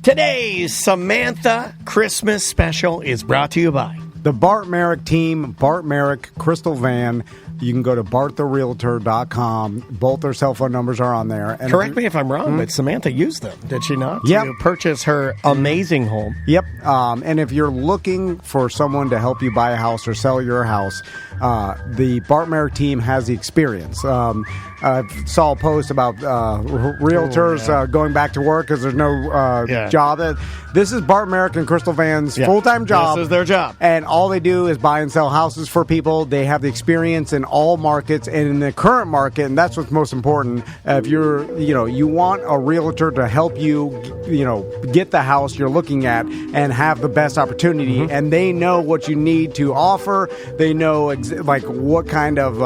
Today's Samantha Christmas special is brought to you by the Bart Merrick team, Bart Merrick Crystal Van. You can go to barttherealtor.com. Both their cell phone numbers are on there. And correct me if I'm wrong, but Samantha used them, did she not? Yep. To purchase her amazing home. Yep. And if you're looking for someone to help you buy a house or sell your house, the Bart Merrick team has the experience. I saw a post about realtors going back to work because there's no job. This is Bart Merrick and Crystal Van's full-time job. This is their job. And all they do is buy and sell houses for people. They have the experience in all markets and in the current market, and that's what's most important. If you want a realtor to help you, get the house you're looking at and have the best opportunity, and they know what you need to offer. They know what kind of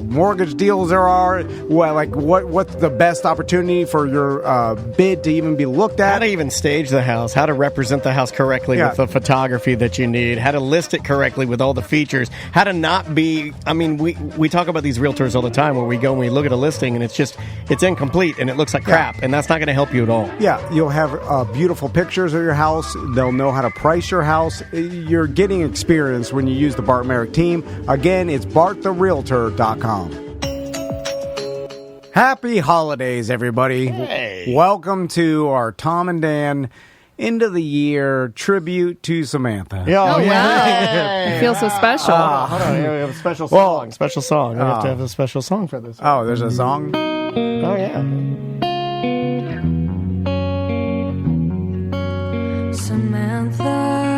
mortgage deals there are. What's the best opportunity for your bid to even be looked at? How to even stage the house, how to represent the house correctly with the photography that you need, how to list it correctly with all the features, how to not be. I mean, we talk about these realtors all the time where we go and we look at a listing and it's incomplete and it looks like crap, and that's not going to help you at all. Yeah, you'll have beautiful pictures of your house. They'll know how to price your house. You're getting experience when you use the Bart Merrick team. Again, it's barttherealtor.com. Happy holidays, everybody. Hey. Welcome to our Tom and Dan end of the year tribute to Samantha. Wow. I feel so special. Hold on, we have a special song. We have to have a special song for this. Oh, there's a song? Oh, yeah. Samantha.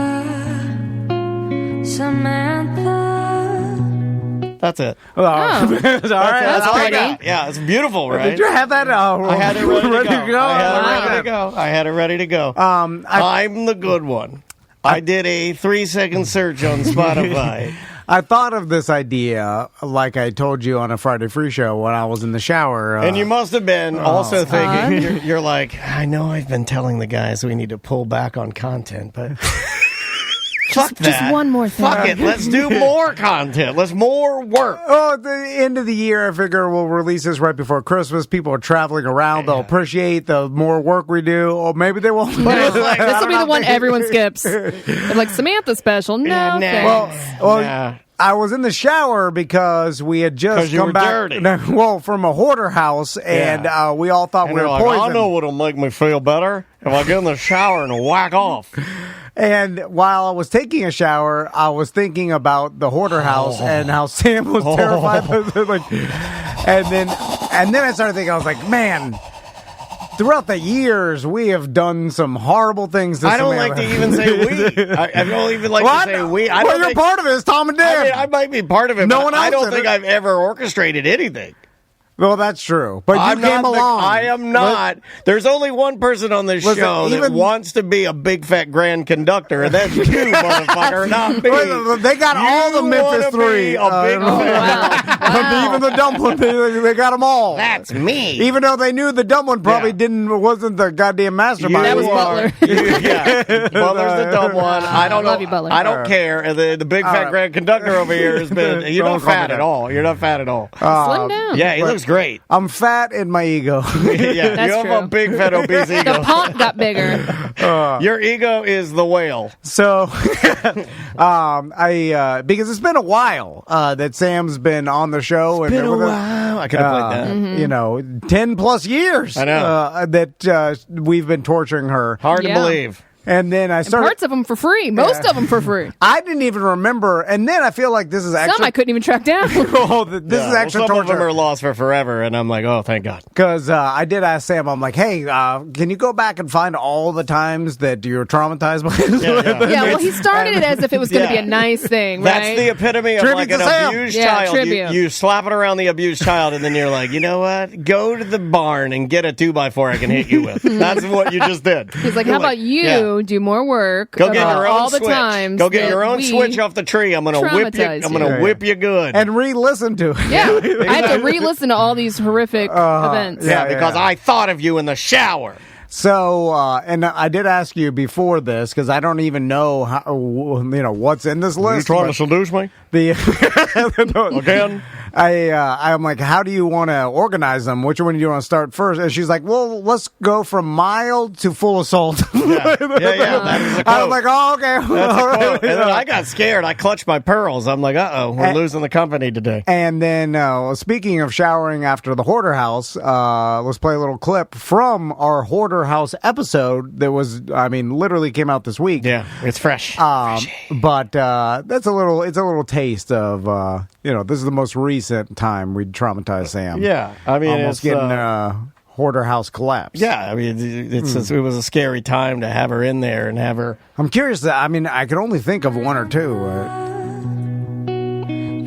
That's it. Oh. All right. That's pretty. Yeah, it's beautiful, right? Did you have that? I had it ready to go. I'm the good one. I did a 3-second search on Spotify. I thought of this idea, like I told you on a Friday Free Show when I was in the shower. And you must have been also thinking, you're like, I know I've been telling the guys we need to pull back on content, but... Fuck that. Just one more thing. Fuck it. Let's do more content. Let's more work. Oh, at the end of the year, I figure we'll release this right before Christmas. People are traveling around. They'll appreciate the more work we do. Or maybe they won't. This will be the one everyone skips. They're like, Samantha special. No, thanks. Well, I was in the shower because we had just come back from a hoarder house, and we all thought we were poisoned. I know what'll make me feel better if I get in the shower and whack off. And while I was taking a shower, I was thinking about the hoarder house and how Sam was terrified. And then I started thinking, I was like, man, throughout the years, we have done some horrible things to Samantha. I don't like to even say we. I don't even like to say we. You're part of it. It's Tom and Dan. I might be part of it, but I don't think I've ever orchestrated anything. Well, that's true. But you came along. I am not. There's only one person on this show that wants to be a big fat grand conductor, and that's you, motherfucker, not me. They got all the Memphis 3. Even the dumpling, they got them all. That's me. Even though they knew the dumpling probably wasn't the goddamn mastermind. That was Butler. Butler's the dumb one. I don't love you, Butler. I don't care. The big fat grand conductor over here has been. You're not fat at all. You're not fat at all. Slim down. Yeah, he looks great. I'm fat in my ego. Yeah, that's you have true. a big fat obese ego. The pump got bigger. Your ego is the whale. So, because it's been a while that Sam's been on the show. It's been a while. I could have played that. 10 plus years. I know that we've been torturing her. Hard to believe. And then I started... parts of them for free. Most of them for free. I didn't even remember. And then I feel like this is actually... Some I couldn't even track down. This is actually some torture. of them are lost for forever, and I'm like, oh, thank God. Because I did ask Sam, I'm like, hey, can you go back and find all the times that you're traumatized by this? Yeah, well, he started it as if it was going to be a nice thing, right? That's the epitome of like an abused child. You slap it around the abused child, and then you're like, you know what? Go to the barn and get a 2x4 I can hit you with. That's what you just did. He's like, how about you do more work? Go get your own all switch. The times Go get your own switch off the tree. I'm gonna whip you. I'm gonna whip you good. And re-listen to it. Yeah, I have to re-listen to all these horrific events. Yeah, because I thought of you in the shower. So, and I did ask you before this because I don't even know how, what's in this list. You trying to seduce me? Again? I'm like, how do you want to organize them? Which one do you want to start first? And she's like, well, let's go from mild to full assault. Yeah. That is a quote. I was like, oh, okay. That's a quote. And then I got scared. I clutched my pearls. I'm like, we're losing the company today. And then, speaking of showering after the Hoarder House, let's play a little clip from our Hoarder House episode that was, literally came out this week. Yeah, it's fresh. But it's a little taste of, this is the most recent time we traumatized Sam. Yeah, almost getting Hoarder House collapse. Yeah, it was a scary time to have her in there and have her. I'm curious. I can only think of one or two.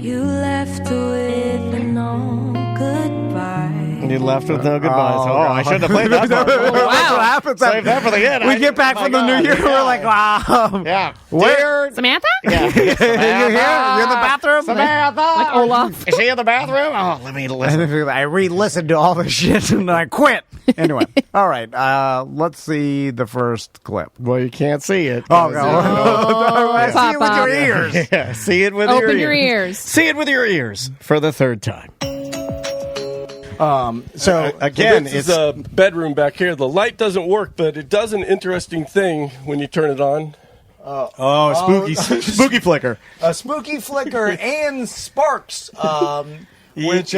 You left with no goodbye. You left with no goodbyes. I shouldn't have played that part. That's what happens. Save that for the end. We get back from the new year. We're like, wow. Yeah. Dear Samantha? Yeah. You here? You in the bathroom? Samantha. Like Olaf. Is she in the bathroom? Oh, let me listen. I re-listened to all this shit and I quit. Anyway, all right. Let's see the first clip. Well, you can't see it. Oh, no. I see it with your ears. Yeah, see it with your ears. Open your ears. See it with your ears for the third time. So again, it's a bedroom back here. The light doesn't work, but it does an interesting thing when you turn it on. Spooky flicker. A spooky flicker and sparks. Let's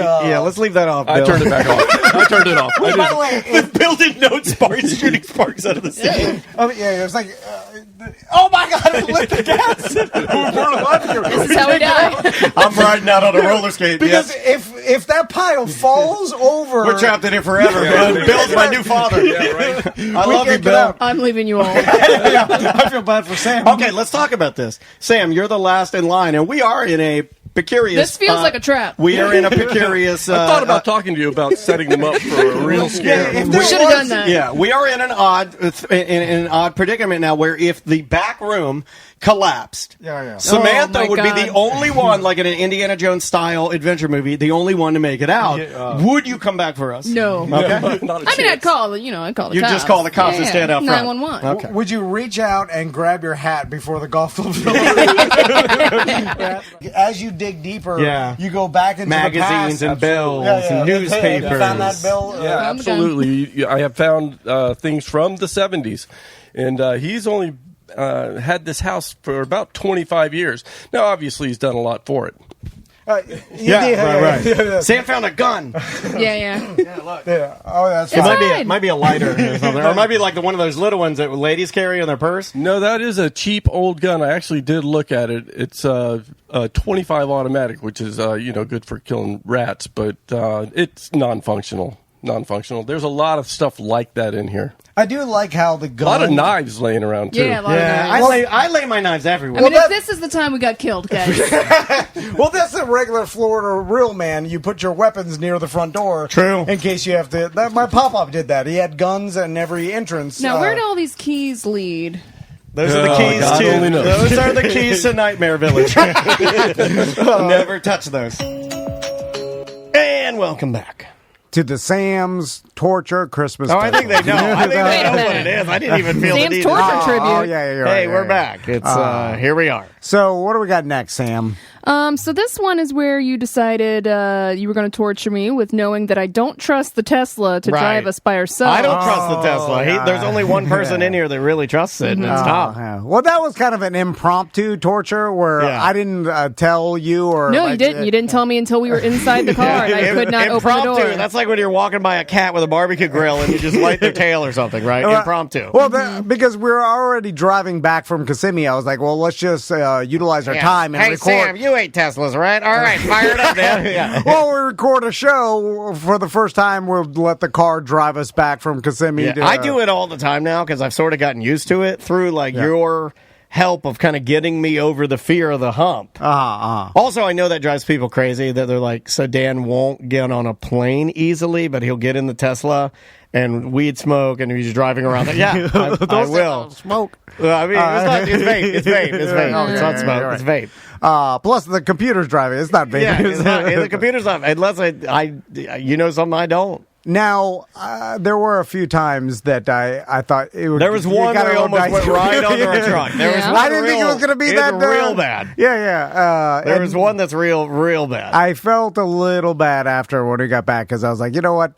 leave that off, Bill. I turned it back off. I turned it off. By the way, Bill did note sparks shooting sparks out of the ceiling. it was like, oh my God, it lit the gas. This is how we die. I'm riding out on a roller skate. Because if that pile falls over, We're trapped in it forever, man. Bill's my new father. Yeah, right. I love you, Bill. I'm leaving you all. I feel bad for Sam. Okay, let's talk about this. Sam, you're the last in line, and we are in a precarious... This feels like a trap. We are in a precarious... I thought about talking to you about setting them up for a real scare. We should have done that. Yeah, we are in an odd predicament now where if the back room collapsed, Samantha would be the only one, like in an Indiana Jones style adventure movie, the only one to make it out. Would you come back for us? No. Okay. Not a I'd chance. call the cops. You just call the cops and stand out front. 911. Okay. Would you reach out and grab your hat before the golf club? As you dig deeper, you go back into magazines the past. and bills and You newspapers. found that bill? Yeah, absolutely. I have found things from the 70s, and he's only had this house for about 25 years. Now, obviously, he's done a lot for it. Right. Sam found a gun. Yeah. Look. Yeah. Oh, that's It fine. might be a lighter or something. Or it might be like one of those little ones that ladies carry in their purse. No, that is a cheap old gun. I actually did look at it. It's a 25 automatic, which is good for killing rats, but it's non-functional. There's a lot of stuff like that in here. I do like how the gun... A lot of knives laying around, too. Yeah, a lot of knives. I lay my knives everywhere. I mean, if this is the time we got killed, guys. Well, that's a regular Florida real man. You put your weapons near the front door. True. In case you have to... my pop-up did that. He had guns in every entrance. Now, where do all these keys lead? Those are the keys God only knows. Those are the keys to Nightmare Village. Never touch those. And welcome back to the Sam's Torture Christmas. I think they know. I think they Wait a know what minute. it is. I didn't even feel Sam's the need. Torture Tribute. Oh, yeah, you're right. Hey, we're back. It's here we are. So, what do we got next, Sam? So this one is where you decided you were going to torture me with knowing that I don't trust the Tesla to drive us by herself. I don't trust the Tesla. There's only one person in here that really trusts it, and it's Tom. Yeah. Well, that was kind of an impromptu torture where I didn't tell you or... No, you didn't. You didn't tell me until we were inside the car, and I could not open the door. That's like when you're walking by a cat with a barbecue grill and you just light their tail or something, right? Impromptu. Well, because we were already driving back from Kissimmee, I was like, well, let's just utilize our time and record. Sam, you ate Teslas, right? All right, fire it up, man. Yeah. Well, we record a show for the first time. We'll let the car drive us back from Kissimmee. Yeah. I do it all the time now because I've sort of gotten used to it through your help of kind of getting me over the fear of the hump. Also, I know that drives people crazy that they're like, so Dan won't get on a plane easily, but he'll get in the Tesla and weed smoke and he's driving around. Yeah, I will. Smoke. I mean, it's vape. It's not smoke. It's vape. Plus, the computer's driving. It's not vape. Yeah, the computer's not. Unless I something I don't. Now, there were a few times that I thought it would. There was one where he almost went right under a truck. There was one I didn't think it was going to be that real bad. Yeah. There was one that's real bad. I felt a little bad after when we got back because I was like, you know what,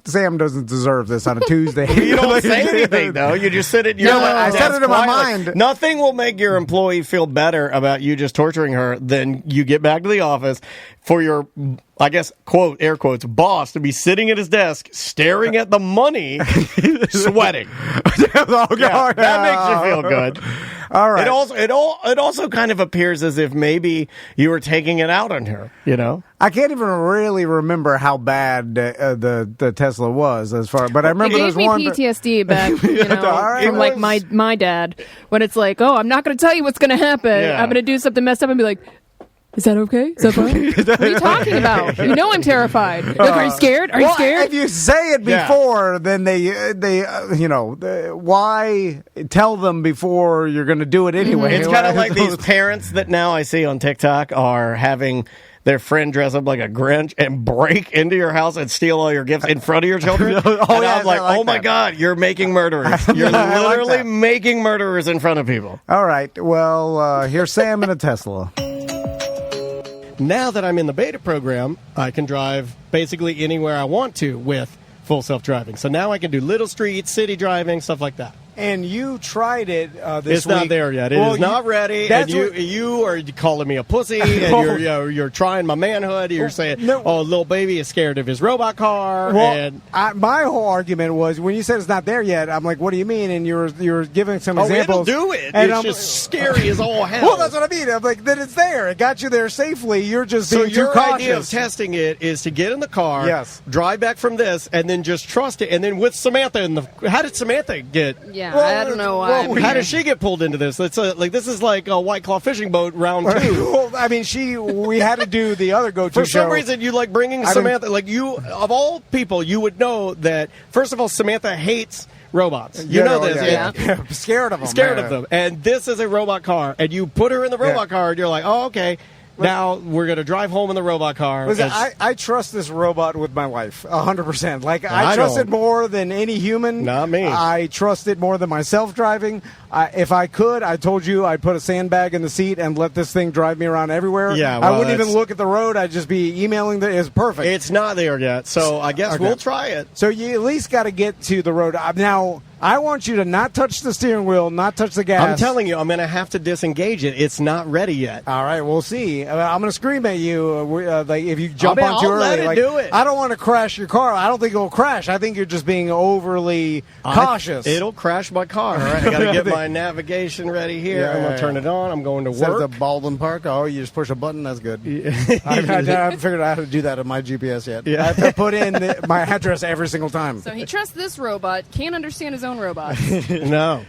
Sam doesn't deserve this on a Tuesday. You don't say anything though. You just sit at your. I said it in my mind. Nothing will make your employee feel better about you just torturing her than you get back to the office for your, I guess, quote, air quotes, boss to be sitting at his desk, staring at the money, sweating. That makes you feel good. All right. It also kind of appears as if maybe you were taking it out on her, you know? I can't even really remember how bad the Tesla was as far, but I remember there's one. It gave me PTSD back, from like my dad, when it's like, oh, I'm not going to tell you what's going to happen. Yeah. I'm going to do something messed up and be like, is that okay? Is that fine? What are you talking about? You know I'm terrified. Like, are you scared? Are you scared? If you say it before, then they why tell them before you're going to do it anyway? It's kind of like these parents that now I see on TikTok are having their friend dress up like a Grinch and break into your house and steal all your gifts in front of your children. I'm like, oh my God, you're making murderers. You're literally making murderers in front of people. All right. Well, here's Sam in a Tesla. Now that I'm in the beta program, I can drive basically anywhere I want to with full self-driving. So now I can do little streets, city driving, stuff like that. And you tried it this week. It's not there yet. It is not ready. And you are calling me a pussy, and you're trying my manhood. You're saying, little baby is scared of his robot car. Well, my whole argument was, when you said it's not there yet, I'm like, what do you mean? And you're giving some examples. It'll do it. And it's just scary as all hell. Well, that's what I mean. I'm like, then it's there. It got you there safely. You're just being too cautious. So your idea of testing it is to get in the car, drive back from this, and then just trust it. And then with Samantha, how did Samantha get... Yeah, I don't know why. How does she get pulled into this? This is like a White Claw fishing boat round 2. Well, I mean, we had to do the other go-to For some reason, you like bringing Samantha. Like you, of all people, you would know that. First of all, Samantha hates robots. You know this. Yeah. Scared of them. Scared of them. And this is a robot car. And you put her in the robot car, and you're like, oh, okay. Now we're going to drive home in the robot car. Listen, I trust this robot with my life 100%. Like, I trust it more than any human. Not me. I trust it more than myself driving. If I could, I told you I'd put a sandbag in the seat and let this thing drive me around everywhere. Yeah, I wouldn't even look at the road. I'd just be emailing. It's perfect. It's not there yet, so I guess we'll try it. So you at least got to get to the road. Now, I want you to not touch the steering wheel, not touch the gas. I'm telling you, I'm going to have to disengage it. It's not ready yet. All right, we'll see. I'm going to scream at you like if you jump on too early. Let it do it. I don't want to crash your car. I don't think it'll crash. I think you're just being overly cautious. It'll crash my car. All right, I got to get my navigation ready here. I'm going to turn it on. I'm going to work. Instead of the Baldwin Park, you just push a button. That's good. I haven't figured out how to do that on my GPS yet. Yeah. I have to put in my address every single time. So he trusts this robot, can't understand his own robot. No.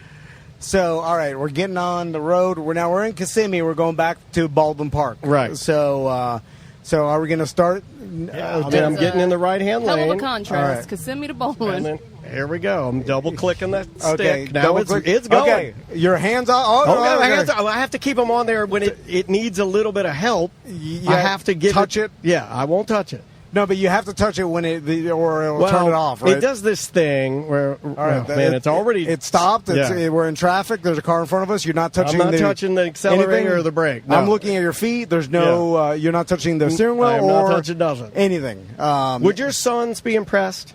So, all right, we're getting on the road. We're in Kissimmee. We're going back to Baldwin Park. Right. So are we going to start? I'm getting in the right-hand lane. Hell of a contrast. Right. Kissimmee to Baldwin. Here we go. I'm double-clicking that okay, stick. Now it's going. Okay, your hands on. I have to keep them on there when it needs a little bit of help. I have to touch it. Yeah, I won't touch it. No, but you have to touch it when or it'll turn it off, right? It does this thing where, it's already... It stopped. We're in traffic. There's a car in front of us. You're not touching I'm not touching the accelerator or the brake. No. I'm looking at your feet. There's no... you're not touching the steering wheel I'm not touching nothing. Anything. Would your sons be impressed?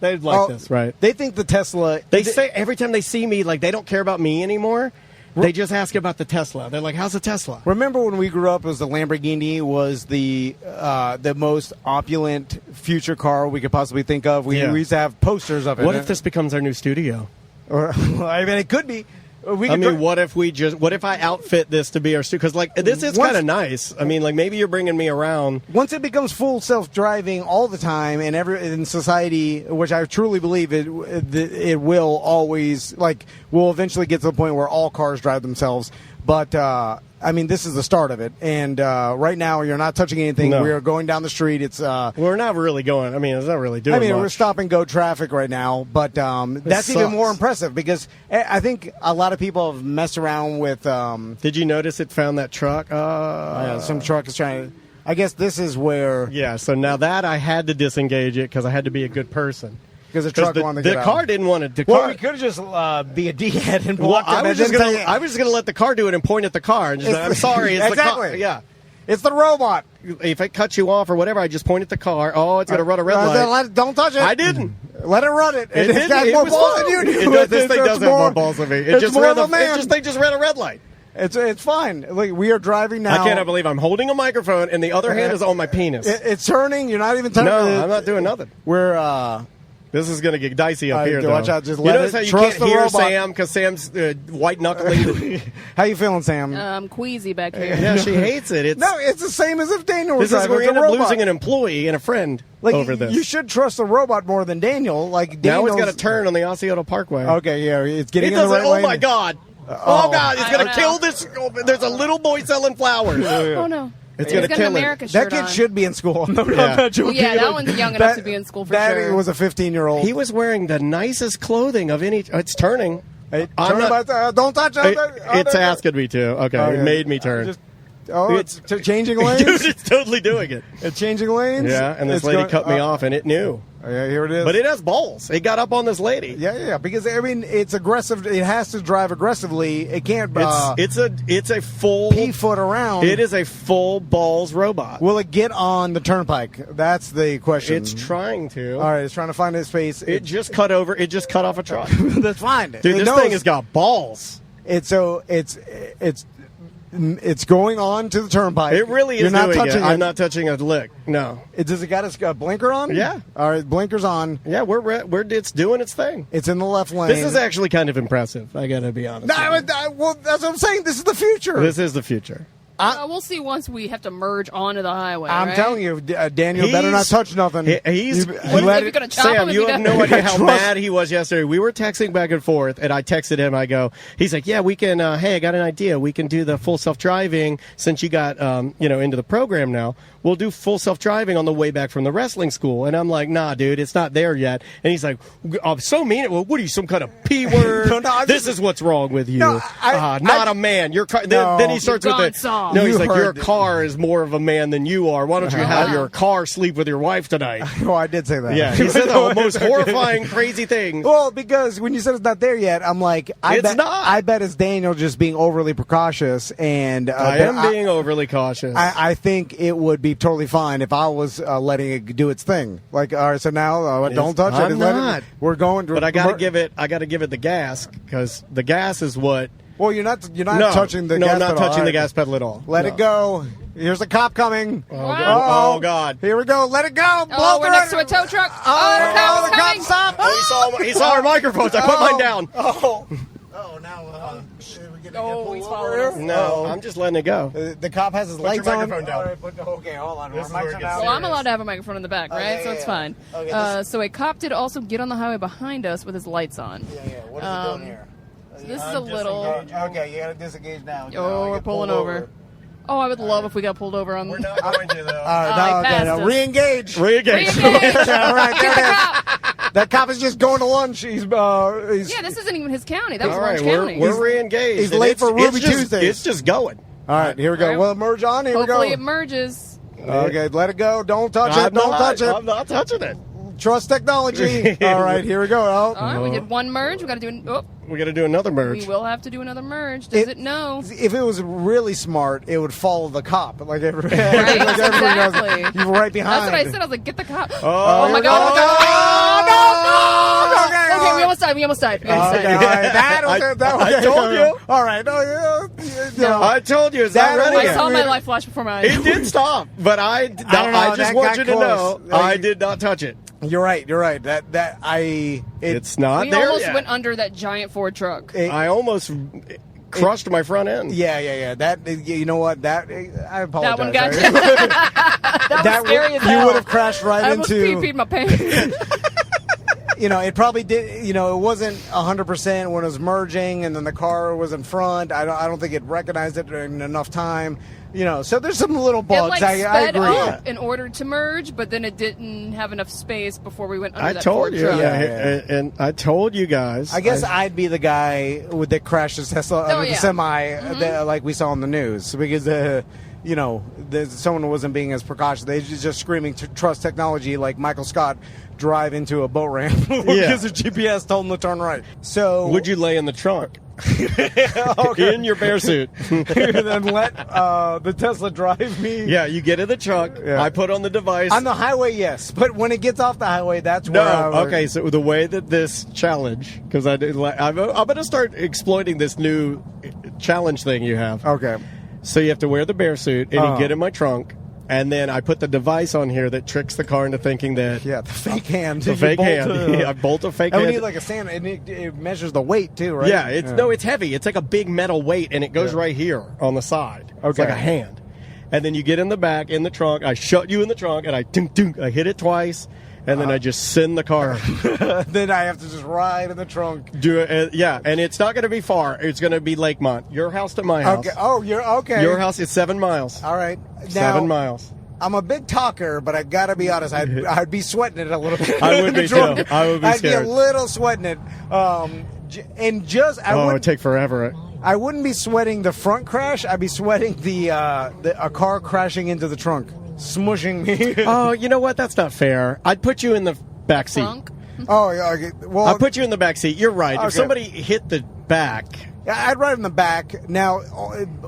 They'd like this, right? They think the Tesla... They say every time they see me, like, they don't care about me anymore. They just ask about the Tesla. They're like, how's the Tesla? Remember when we grew up, it was the Lamborghini was the most opulent future car we could possibly think of. We used to have posters of it. What if this becomes our new studio? I mean, it could be. What if I outfit this to be our studio? Because this is kind of nice. I mean, maybe you're bringing me around. Once it becomes full self-driving all the time, and in society, which I truly believe it will always we'll eventually get to the point where all cars drive themselves. But I mean, this is the start of it, and right now you're not touching anything. No. We are going down the street. It's we're not really going. I mean, it's not really doing. We're stop and go traffic right now, but that's even more impressive because I think a lot of people have messed around with. Did you notice it found that truck? Some truck is trying to. I guess this is where Yeah, so now that I had to disengage it because I had to be a good person. because the truck wanted to The get car out. didn't want to. The Well, car, we could have just be a D-head and well, walked I him was and just then gonna. say- I was just gonna let the car do it and point at the car and just. I'm sorry. It's Exactly. the car. Yeah. It's the robot. If it cuts you off or whatever, I just point at the car. Oh, it's gonna run a red light. Don't touch it. I didn't. Let it run it. It It's didn't. got It more was balls fine. than you do. This thing does have more balls than me. It it's just more ran of a man. They just ran a red light. It's fine. Like, we are driving now. I cannot believe I'm holding a microphone and the other hand is on my penis. It's turning. You're not even turning. No, I'm not doing nothing. We're This is going to get dicey up here, though. watch out. Just you let notice it how you trust can't the hear robot. Sam because Sam's white knuckling. How you feeling, Sam? I'm queasy back here. Yeah, she hates it. It's, no, it's the same as if Daniel was this is driving. where we It's end a up robot. losing an employee and a friend Like, over this. You should trust the robot more than Daniel. Like now Daniel's it's got to turn on the Osceola Parkway. Okay, yeah, it's It getting in the doesn't. right Oh lane. my God! Oh God! It's I going don't to kill know. this. Oh, there's a little boy selling flowers. Oh no. It's He's gonna got kill an it. America That shirt kid on. should be in school. No, Yeah. I'm not joking. Well, yeah, that one's young enough to be in school for that sure. was a 15-year-old. He was wearing the nicest clothing of any. It's turning. Hey, I'm turn not- about, don't touch it. It's asking me to. Okay, it made me turn. It's changing lanes. Dude, it's totally doing it. It's changing lanes. Yeah, and this It's lady going- cut me off, and it knew. Yeah, here it is. But it has balls. It got up on this lady. Yeah, because I mean, it's aggressive. It has to drive aggressively. It can't. It's a full P-foot around. It is a full balls robot. Will it get on the turnpike? That's the question. It's trying to. All right, it's trying to find its space. It just cut over. It just cut off a truck. That's fine. Dude, this thing has got balls. It's going on to the turnpike. It really is. You're not doing touching it. I'm not touching a lick. No. Does it got its blinker on? Yeah. All right, blinker's on. Yeah, it's doing its thing. It's in the left lane. This is actually kind of impressive. I got to be honest. Well, that's what I'm saying. This is the future. This is the future. We'll see once we have to merge onto the highway. I'm right? telling you, Daniel better not touch nothing. He's What is let it, it- you're gonna chop him Sam, if you he have does- no idea how Trust- mad he was yesterday. We were texting back and forth, and I texted him. I go, he's like, yeah, we can. Hey, I got an idea. We can do the full self-driving since you got, into the program now. We'll do full self-driving on the way back from the wrestling school. And I'm like, nah, dude, it's not there yet. And he's like, I'm so mean. Well, what are you, some kind of P word? No, this is what's wrong with you. No, not a man. Your car. No. Then he starts You've with gone the. soft. No, he's You like, your heard- car is more of a man than you are. Why don't you have your car sleep with your wife tonight? Oh, I did say that. Yeah, he said the most horrifying, crazy thing. Well, because when you said it's not there yet, I'm like, It's not. I bet it's Daniel just being overly precautious, and I am being overly cautious. I think it would be totally fine if I was letting it do its thing. Like, all right, so now don't touch it. I'm Just let not. We're going. But I got to give it. I got to give it the gas because the gas is what. Well, you're not No, touching the no, gas I'm not pedal. touching All the right. gas pedal at all. Let No. it go. Here's a cop coming. Oh, God! Here we go. Let it go. Blow Oh, we're through next it. to a tow truck. Oh, Oh, the cop the is cop coming. stopped. He saw our microphones. I put mine down. Oh, now we Oh, he's following us. No, I'm just letting it go. The cop has his lights your on. microphone down. All right, okay, hold on. This is Our where mics it are gets down. Well, I'm allowed to have a microphone in the back, right? yeah, So it's yeah. fine. Okay, So a cop did also get on the highway behind us with his lights on. Yeah. What is it doing here? So this is a little. Okay, you gotta disengage now. Oh, we're pulling over. Oh, I would love if we got pulled over on. We're not going to though. All I right, passed now us. re-engage. Re-engage. Re-engage. All right, Get the there it is. cop. That cop is just going to lunch. He's Yeah, this isn't even his county. That was All right, Orange County. we're re-engaged. he's And late it's- for Ruby it's just- Tuesdays. It's just going. All right, here we go. All right. Well, merge on. Here Hopefully we it go. merges. Okay, let it go. Don't touch it. I'm Don't not- touch it. I'm not touching it. Trust technology. All right, here we go. All right, we did one merge. We got to do. Oh, We got to do another merge. we will have to do another merge. Does it know? If it was really smart, it would follow the cop. Like every, Right, like everyone knows. exactly. You were right behind. That's what I said. I was like, get the cop. Oh, my here we God. go. Oh, no. Okay, we almost died. We almost died. Okay, all right. I told you. All right. No, I told you, it's not That ready I yet. saw my life flash before my eyes. It did stop, but I don't know, just that want got you to know, close. I did not touch it. You're right. It's not We there almost yet. went under that giant Ford truck. I almost crushed my front end. Yeah. That you know what? That I apologize. That one got Right? that was scary as you hell. would have crashed right I almost into. pee-peed my pants. It probably did. It wasn't 100% when it was merging, and then the car was in front. I don't think it recognized it in enough time. So there's some little bugs. It I sped agree. up in order to merge, but then it didn't have enough space before we went under I that told Ford you, truck. Yeah. and I told you guys. I guess I'd be the guy that crashed his Tesla under the yeah. semi, like we saw on the news, because someone wasn't being as precautious. They just screaming to trust technology, like Michael Scott drive into a boat ramp because the GPS told him to turn right. So would you lay in the trunk? In your bear suit. Then let the Tesla drive me. Yeah, you get in the trunk. Yeah. I put on the device. On the highway, yes. But when it gets off the highway, that's where okay, so the way that this challenge, because I'm going to start exploiting this new challenge thing you have. Okay. So you have to wear the bear suit, and you get in my trunk. And then I put the device on here that tricks the car into thinking that... Yeah, the fake hand. The fake hand. I bolt a fake hand. And we need like a sand, and it measures the weight too, right? Yeah, it's heavy. It's like a big metal weight, and it goes right here on the side. Okay. It's like a hand. And then you get in the back, in the trunk. I shut you in the trunk, and I hit it twice, and then I just send the car. Then I have to just ride in the trunk. Do it, yeah, and it's not going to be far. It's going to be Lakemont. Your house to my house. Okay. Oh, you're okay. Your house is 7 miles. All right. Now, 7 miles. I'm a big talker, but I gotta be honest. I'd be sweating it a little bit. I would be too. I would be scared. I'd be a little sweating it. It would take forever. I wouldn't be sweating the front crash. I'd be sweating a car crashing into the trunk, smushing me. Oh, you know what? That's not fair. I'd put you in the back seat. Trunk? Oh, yeah. Okay. Well, I'd put you in the back seat. You're right. Okay. If somebody hit the back. I'd ride in the back now,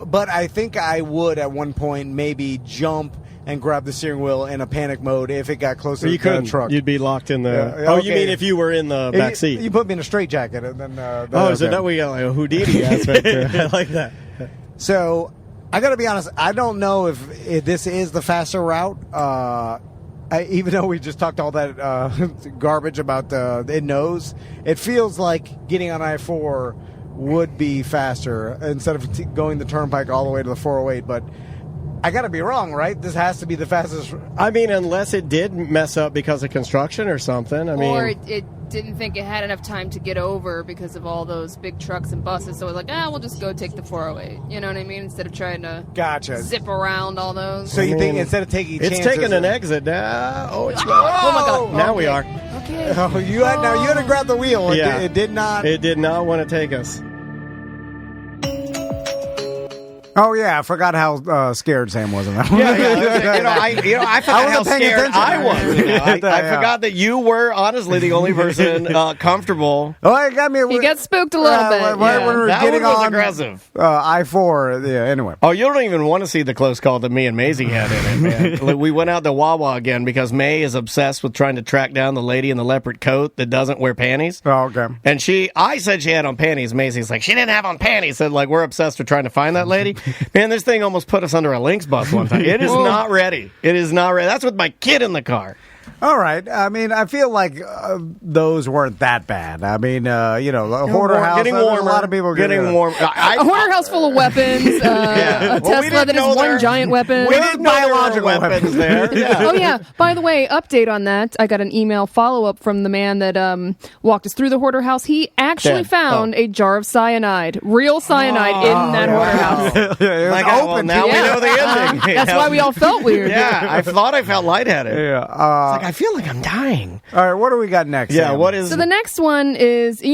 but I think I would at one point maybe jump and grab the steering wheel in a panic mode if it got closer to the truck. You'd be locked in the... Okay. Oh, you mean if you were in the back seat? You put me in a straitjacket and then... so that we got like a Houdini aspect to it. I like that. So, I gotta be honest, I don't know if this is the faster route. Even though we just talked all that garbage about it knows, it feels like getting on I-4 would be faster instead of going the turnpike all the way to the 408, but... I gotta be wrong, right? This has to be the fastest. I mean, unless it did mess up because of construction or something. Or it didn't think it had enough time to get over because of all those big trucks and buses. So it was like, we'll just go take the 408. You know what I mean? Instead of trying to zip around all those. So you think instead of taking chances... It's taking an exit now. Oh, it's not. Oh, my God. Now we are. Okay. Oh, you had to grab the wheel. Yeah. It did not... It did not want to take us. Oh yeah, I forgot how scared Sam was in that one. I forgot how scared I was. I forgot that you were honestly the only person comfortable. Oh, it got me. He got spooked a little bit. When we were that getting one was on aggressive. I-4. Yeah. Anyway. Oh, you don't even want to see the close call that me and Maisie had in it, man. We went out to Wawa again because May is obsessed with trying to track down the lady in the leopard coat that doesn't wear panties. Oh, okay. And I said she had on panties. Maisie's like, she didn't have on panties. So we're obsessed with trying to find that lady. Man, this thing almost put us under a Lynx bus one time. It is not ready. It is not ready. That's with my kid in the car. All right. I mean, I feel like those weren't that bad. I mean, the Hoarder house. Getting warmer. A lot of people getting warm. A Hoarder house full of weapons. A Tesla that is one giant weapon. We didn't know biological weapons there. Yeah. Oh, yeah. By the way, update on that. I got an email follow-up from the man that walked us through the Hoarder house. He actually found a jar of cyanide. Real cyanide in that Hoarder house. Open. Now we know the ending. That's why we all felt weird. Yeah. I thought I felt lightheaded. Yeah. I feel like I'm dying. All right, what do we got next? Yeah, Sam? what is... So the next one is,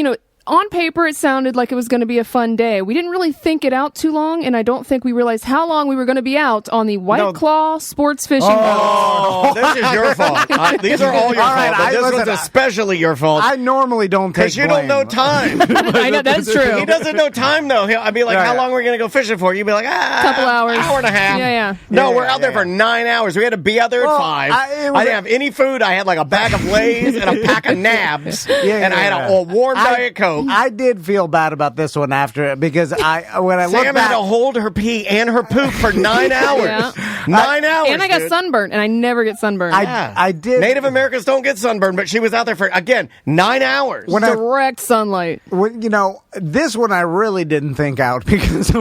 on paper, it sounded like it was going to be a fun day. We didn't really think it out too long, and I don't think we realized how long we were going to be out on the White Claw sports fishing boat. Oh, this is your fault. These are all your fault, but this one's especially your fault. I normally don't take because you don't know time. I know, that's true. He doesn't know time, though. I'd be like, how long are we going to go fishing for? You'd be like, couple hours. Hour and a half. Yeah. No, we're out there for 9 hours. We had to be out there at 5. I didn't have any food. I had like a bag of Lay's and a pack of Nabs, and I had a warm Diet Coke. I did feel bad about this one after it because when I looked back, had to hold her pee and her poop for 9 hours. 9 hours, and I got sunburned, and I never get sunburned. I did. Native Americans don't get sunburned, but she was out there for 9 hours. Direct sunlight. This one I really didn't think out because I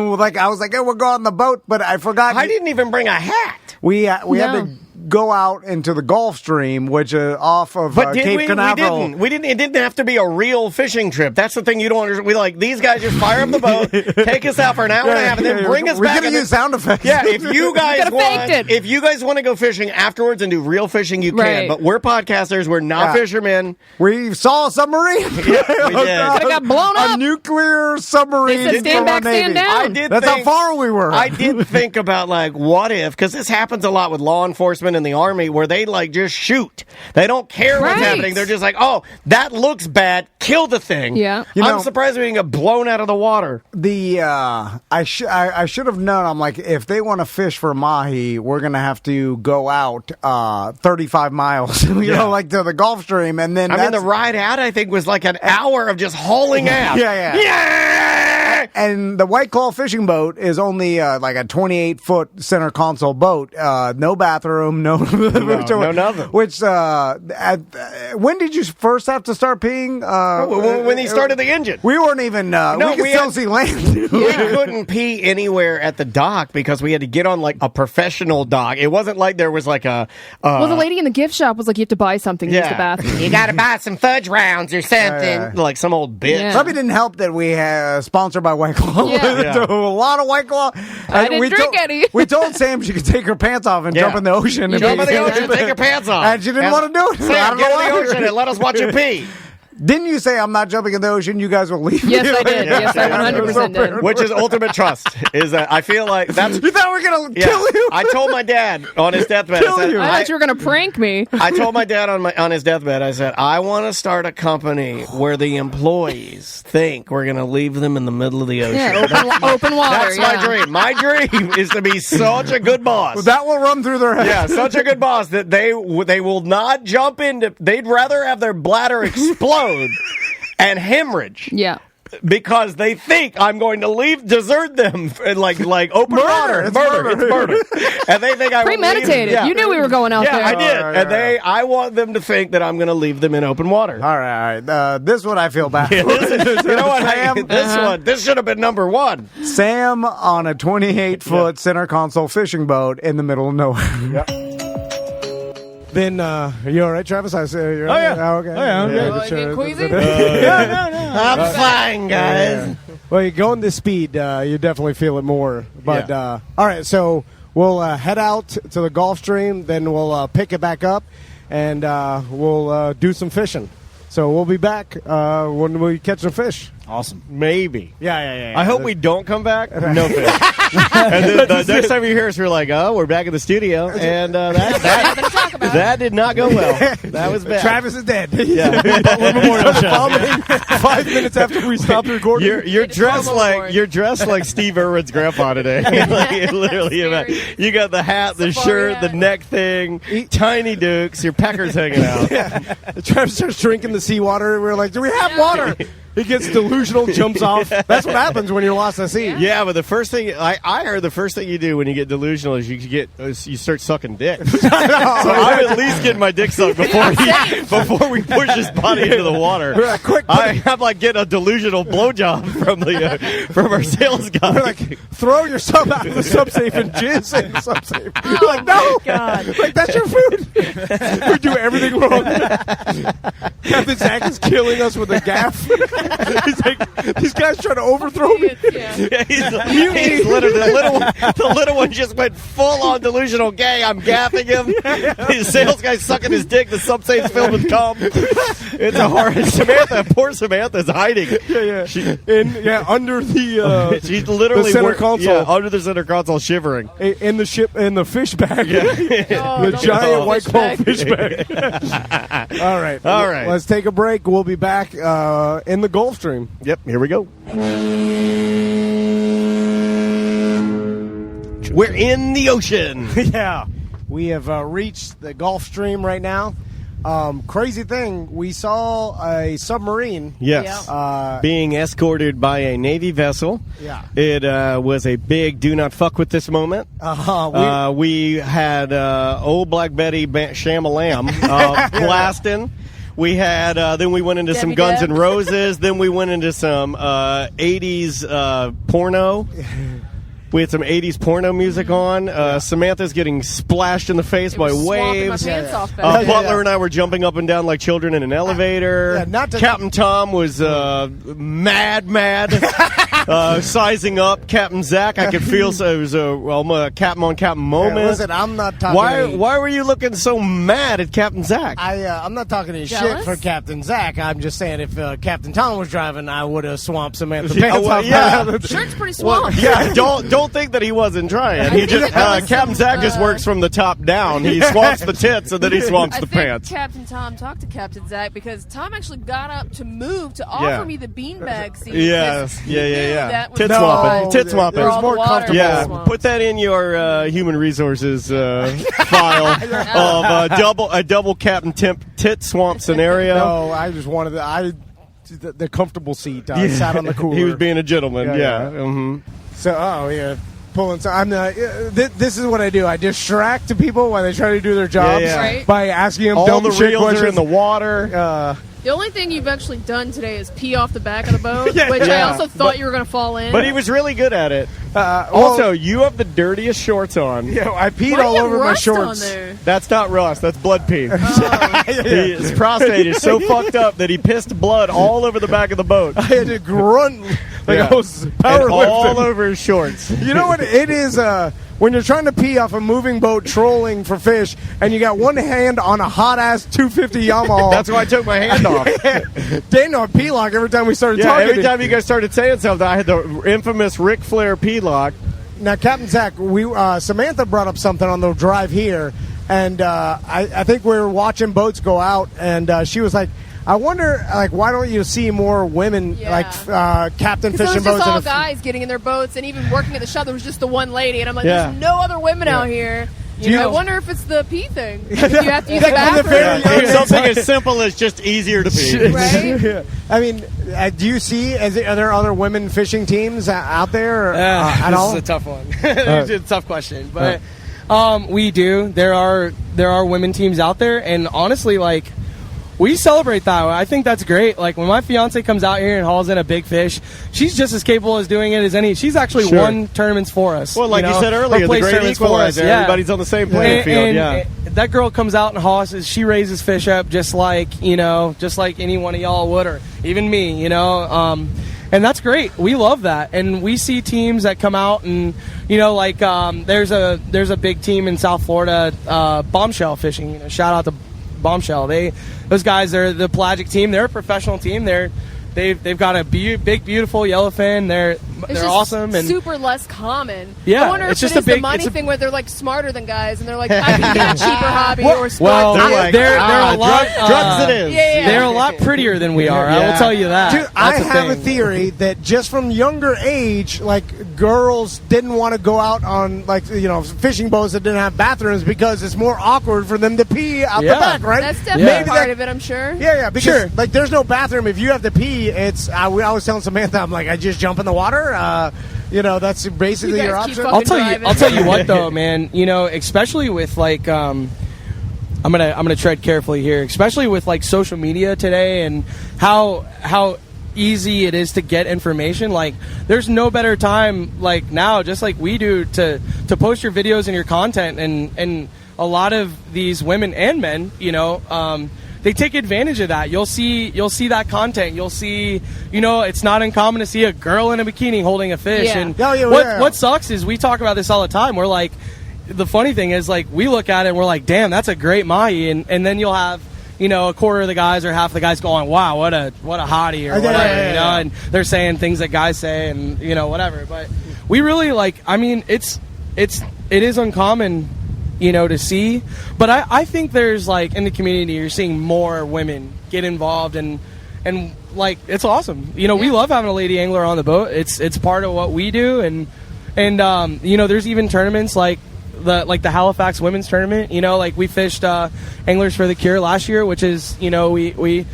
was like, we'll go on the boat, but I forgot. I didn't even bring a hat. We had to go out into the Gulf Stream, which is off of Cape Canaveral. We didn't. It didn't have to be a real fishing trip. That's the thing you don't understand. We these guys just fire up the boat, take us out for an hour and a half, and then bring us back. We're gonna use sound effects. Yeah, if you guys want to go fishing afterwards and do real fishing, you can. But we're podcasters. We're not fishermen. We saw a submarine. Yeah, we did. Could have got blown up. A nuclear submarine. They said stand back, stand down. That's how far we were. I did think about what if, because this happens a lot with law enforcement and the Army, where they just shoot. They don't care what's happening. They're just like, oh, that looks bad. Kill the thing. Yeah. I'm surprised we didn't get blown out of the water. I should have known. I'm like, if they want to fish for mahi, we're gonna have to go out 35 miles, to the Gulf Stream, and then the ride out I think was like an hour of just hauling ass. Yeah. And the White Claw fishing boat is only like a 28-foot center console boat. No bathroom, no nothing. Which when did you first have to start peeing? When he started the engine. We weren't even. We could still see land. We couldn't pee anywhere at the dock because we had to get on a professional dock. It wasn't like there was a. Well, the lady in the gift shop was like, you have to buy something. Use the bathroom. You got to buy some fudge rounds or something. Like some old bitch. Yeah. Probably didn't help that we sponsored by White Claw. Yeah. A lot of White Claw. I didn't drink any. We told Sam she could take her pants off and jump in the ocean. Jump in the ocean, take her pants off. And she didn't want to do it. Sam, get in the ocean and let us watch you pee. Didn't you say I'm not jumping in the ocean? You guys will leave. Yes, I did. Yes, I 100% did. Which is ultimate trust. Is that I feel like that's. You thought we were gonna kill you? I told my dad on his deathbed. I thought you were gonna prank me. I told my dad on his deathbed. I said I want to start a company where the employees think we're gonna leave them in the middle of the ocean. Yeah, open water. That's my dream. My dream is to be such a good boss. Well, that will run through their head. Yeah, such a good boss that they will not jump into. They'd rather have their bladder explode and hemorrhage. Yeah. Because they think I'm going to desert them like open water. It's murder. And they think I premeditated. You knew we were going out there. Yeah, I did. I want them to think that I'm going to leave them in open water. All right. This one I feel bad. You know what, Sam? This should have been number one. Sam on a 28-foot center console fishing boat in the middle of nowhere. Yep. Then, are you all right, Travis? I say you're yeah. Oh, okay. Oh, yeah. Okay. Get queasy? No. I'm fine, guys. Yeah. Well, you going this speed, you definitely feel it more. But all right, so we'll head out to the Gulf Stream, then we'll pick it back up, and we'll do some fishing. So we'll be back when we catch some fish. Awesome. Maybe. Yeah. I hope we don't come back. No fish. And then the next time you hear us, we're like, oh, we're back in the studio. And that did not go well. That was bad. Travis is dead. Yeah. Memorial show. 5 minutes after we stopped recording. You're dressed like Steve Irwin's grandpa today. Literally, you got the hat, the shirt, the neck thing, tiny dukes, your peckers hanging out. Yeah. Travis starts drinking the seawater. We're like, do we have water? He gets delusional, jumps off. That's what happens when you're lost at sea. Yeah, but the first thing I heard, the first thing you do when you get delusional is you start sucking dick. So I'm at least getting my dick sucked before we push his body into the water. We're like, quick, I'm like getting a delusional blowjob from our sales guy. We're like, throw your sub out of the subsafe and jizz in the subsafe. You're like, no, God. Like that's your food. We do everything wrong. Captain Zach is killing us with a gaff. He's like, these guys trying to overthrow me. He's literally the little one just went full on delusional gay. I'm gaffing him. His sales guy's sucking his dick. The subsafe's filled with cum. It's a horror. Poor Samantha's hiding. Under the she's literally the center console. Under the center console, shivering in the ship in the fish bag. The giant White Claw fish bag. All right. Let's take a break. We'll be back in the Gulf Stream. Yep, here we go. We're in the ocean. Yeah, we have reached the Gulf Stream right now. Crazy thing, we saw a submarine. Yes, being escorted by a Navy vessel. Yeah, it was a big "do not fuck with this" moment. We had old Black Betty Shamalam blasting. We had, then we went into some Guns N' Roses. Then we went into some 80s porno. We had some 80s porno music on. Samantha's getting splashed in the face by waves. My pants off back. Butler and I were jumping up and down like children in an elevator. Captain Tom was mad, sizing up. Captain Zach, I could feel it was a captain on captain moment. Listen, I'm not talking. Why were you looking so mad at Captain Zach? I'm not talking any shit for Captain Zach. I'm just saying if Captain Tom was driving, I would have swamped Samantha pants off. Yeah. Shirt's pretty swamped. Yeah, don't think that he wasn't trying. He just Captain Zach just works from the top down. He swamps the tits and then he swamps the pants. Captain Tom talked to Captain Zach because Tom actually got up to move to offer me the beanbag seat. Yes, yeah. Tit swapping. It was more comfortable. Yeah, put that in your human resources file of a double Captain tit swamp scenario. No, I just wanted the comfortable seat. I sat on the cooler. He was being a gentleman. Yeah. Mm-hmm. So, pulling. So I'm this is what I do. I distract people while they try to do their jobs Right. by asking them all dumb the shit reels questions. are in the water. The only thing you've actually done today is pee off the back of the boat, which I also thought you were going to fall in. But he was really good at it. Also, you have the dirtiest shorts on. Yeah, I peed Why do all you have over my rust shorts. on there? That's not rust. That's blood pee. His prostate is so fucked up that he pissed blood all over the back of the boat. I had to grunt like I was And powerlifting. all over his shorts. You know what it is? When you're trying to pee off a moving boat trolling for fish, and you got one hand on a hot ass 250 Yamaha. That's why I took my hand off. Daniel had pee lock every time we started talking. Every time you guys started saying something, I had the infamous Ric Flair pee lock. Now, Captain Zach, Samantha brought up something on the drive here, and I think we were watching boats go out, and she was like, I wonder, why don't you see more women, captain fishing boats? There was just all guys getting in their boats, and even working at the shop, there was just the one lady, and I'm like, there's no other women out here. I wonder if it's the pee thing. If you have to use the bathroom. Something as simple as just easier to pee. Right? I mean, do you see, are there other women fishing teams out there at all? This is a tough one. It's a tough question. But we do. There are women teams out there, and honestly, we celebrate that. I think that's great. Like, when my fiance comes out here and hauls in a big fish, she's just as capable as doing it as any. She's actually won tournaments for us. Well, like you said earlier, the great equalizer. Everybody's on the same playing field. And that girl comes out and hauls. She raises fish up just like any one of y'all would, or even me. And that's great. We love that, and we see teams that come out and there's a big team in South Florida, bombshell fishing. Shout out to Bombshell. Those guys, they're the pelagic team. They're a professional team. They've got a big, beautiful yellowfin. They're awesome and super less common. Yeah, I wonder it's if just it is the money thing where they're smarter than guys and they're like, I can get a cheaper hobby or sport. Well, they're a lot. Drugs it is. Yeah. They're a lot prettier than we are. I will tell you that. Dude, I have a theory that just from younger age, girls didn't want to go out on fishing boats that didn't have bathrooms because it's more awkward for them to pee out the back, right? That's definitely part of it, I'm sure. Yeah, because there's no bathroom. If you have to pee, it's. I was telling Samantha, I'm like, I just jump in the water. That's basically your option. I'll tell you what though, man. Especially with I'm gonna tread carefully here. Especially with social media today and how easy it is to get information. There's no better time now, just like we do, to post your videos and your content, and a lot of these women and men, they take advantage of that. You'll see that content. You'll see, it's not uncommon to see a girl in a bikini holding a fish. Yeah. And what sucks is we talk about this all the time. We're like, the funny thing is we look at it and we're like, damn, that's a great mahi, and then you'll have a quarter of the guys or half the guys going, wow, what a hottie or whatever, and they're saying things that guys say and whatever. But we really it is uncommon to see, but I think there's in the community you're seeing more women get involved and it's awesome. We love having a lady angler on the boat. It's part of what we do, and there's even tournaments like the Halifax women's tournament. We fished Anglers for the Cure last year, which is we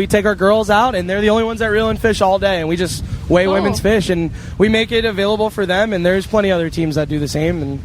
take our girls out and they're the only ones that reel and fish all day, and we just weigh women's fish and we make it available for them, and there's plenty of other teams that do the same,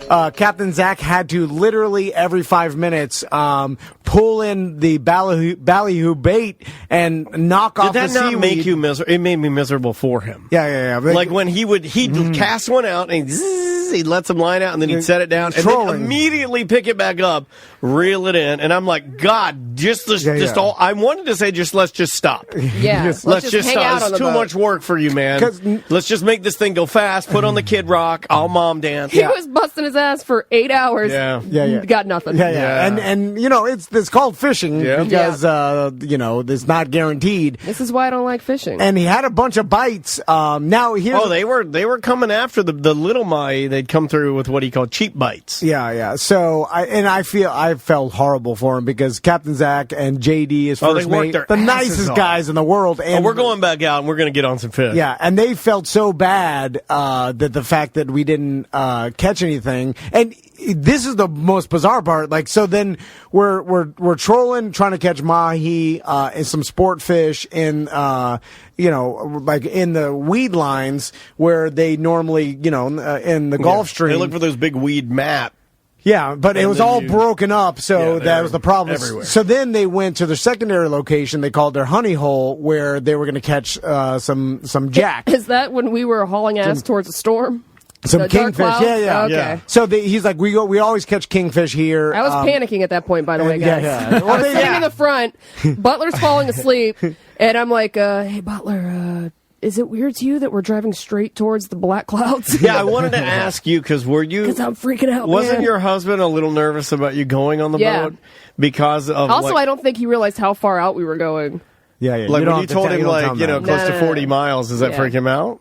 Captain Zach had to literally every 5 minutes pull pull in the ballyhoo bait and knock off the seaweed. Did that not make you miserable? It made me miserable for him. Yeah. Like when he'd cast one out and he'd let some line out and then he'd set it down and then immediately pick it back up, reel it in, and I'm like, God, I wanted to say let's just stop. Yeah, let's just stop. It's too much work for you, man. Let's just make this thing go fast. Put on the Kid Rock. I'll mom dance. He was busting his ass for 8 hours. Yeah. Got nothing. Yeah. And it's called fishing because it's not guaranteed. This is why I don't like fishing. And he had a bunch of bites. Now they were coming after the little mahi. They'd come through with what he called cheap bites. Yeah. So I felt horrible for him because Captain Zach and JD is first mate, the nicest guys in the world. And we're going back out and we're going to get on some fish. Yeah, and they felt so bad that the fact that we didn't catch anything. And this is the most bizarre part. Like, so then we're trolling, trying to catch mahi and some sport fish in like in the weed lines where they normally in the Gulf Stream. They look for those big weed mats. Yeah, but it was all broken up, so that was the problem. Everywhere. So then they went to their secondary location. They called their honey hole, where they were going to catch some jack. Is that when we were hauling ass towards a storm? Some kingfish, yeah. Okay. So he's like, we always catch kingfish here. I was panicking at that point, by the way, guys. Yeah. I was sitting in the front. Butler's falling asleep, and I'm like, "Hey, Butler, is it weird to you that we're driving straight towards the black clouds?" Yeah, I wanted to ask you because Because I'm freaking out. Wasn't your husband a little nervous about you going on the boat because of? Also, I don't think he realized how far out we were going. Yeah. Like when you told him close to 40 miles, does that freak him out?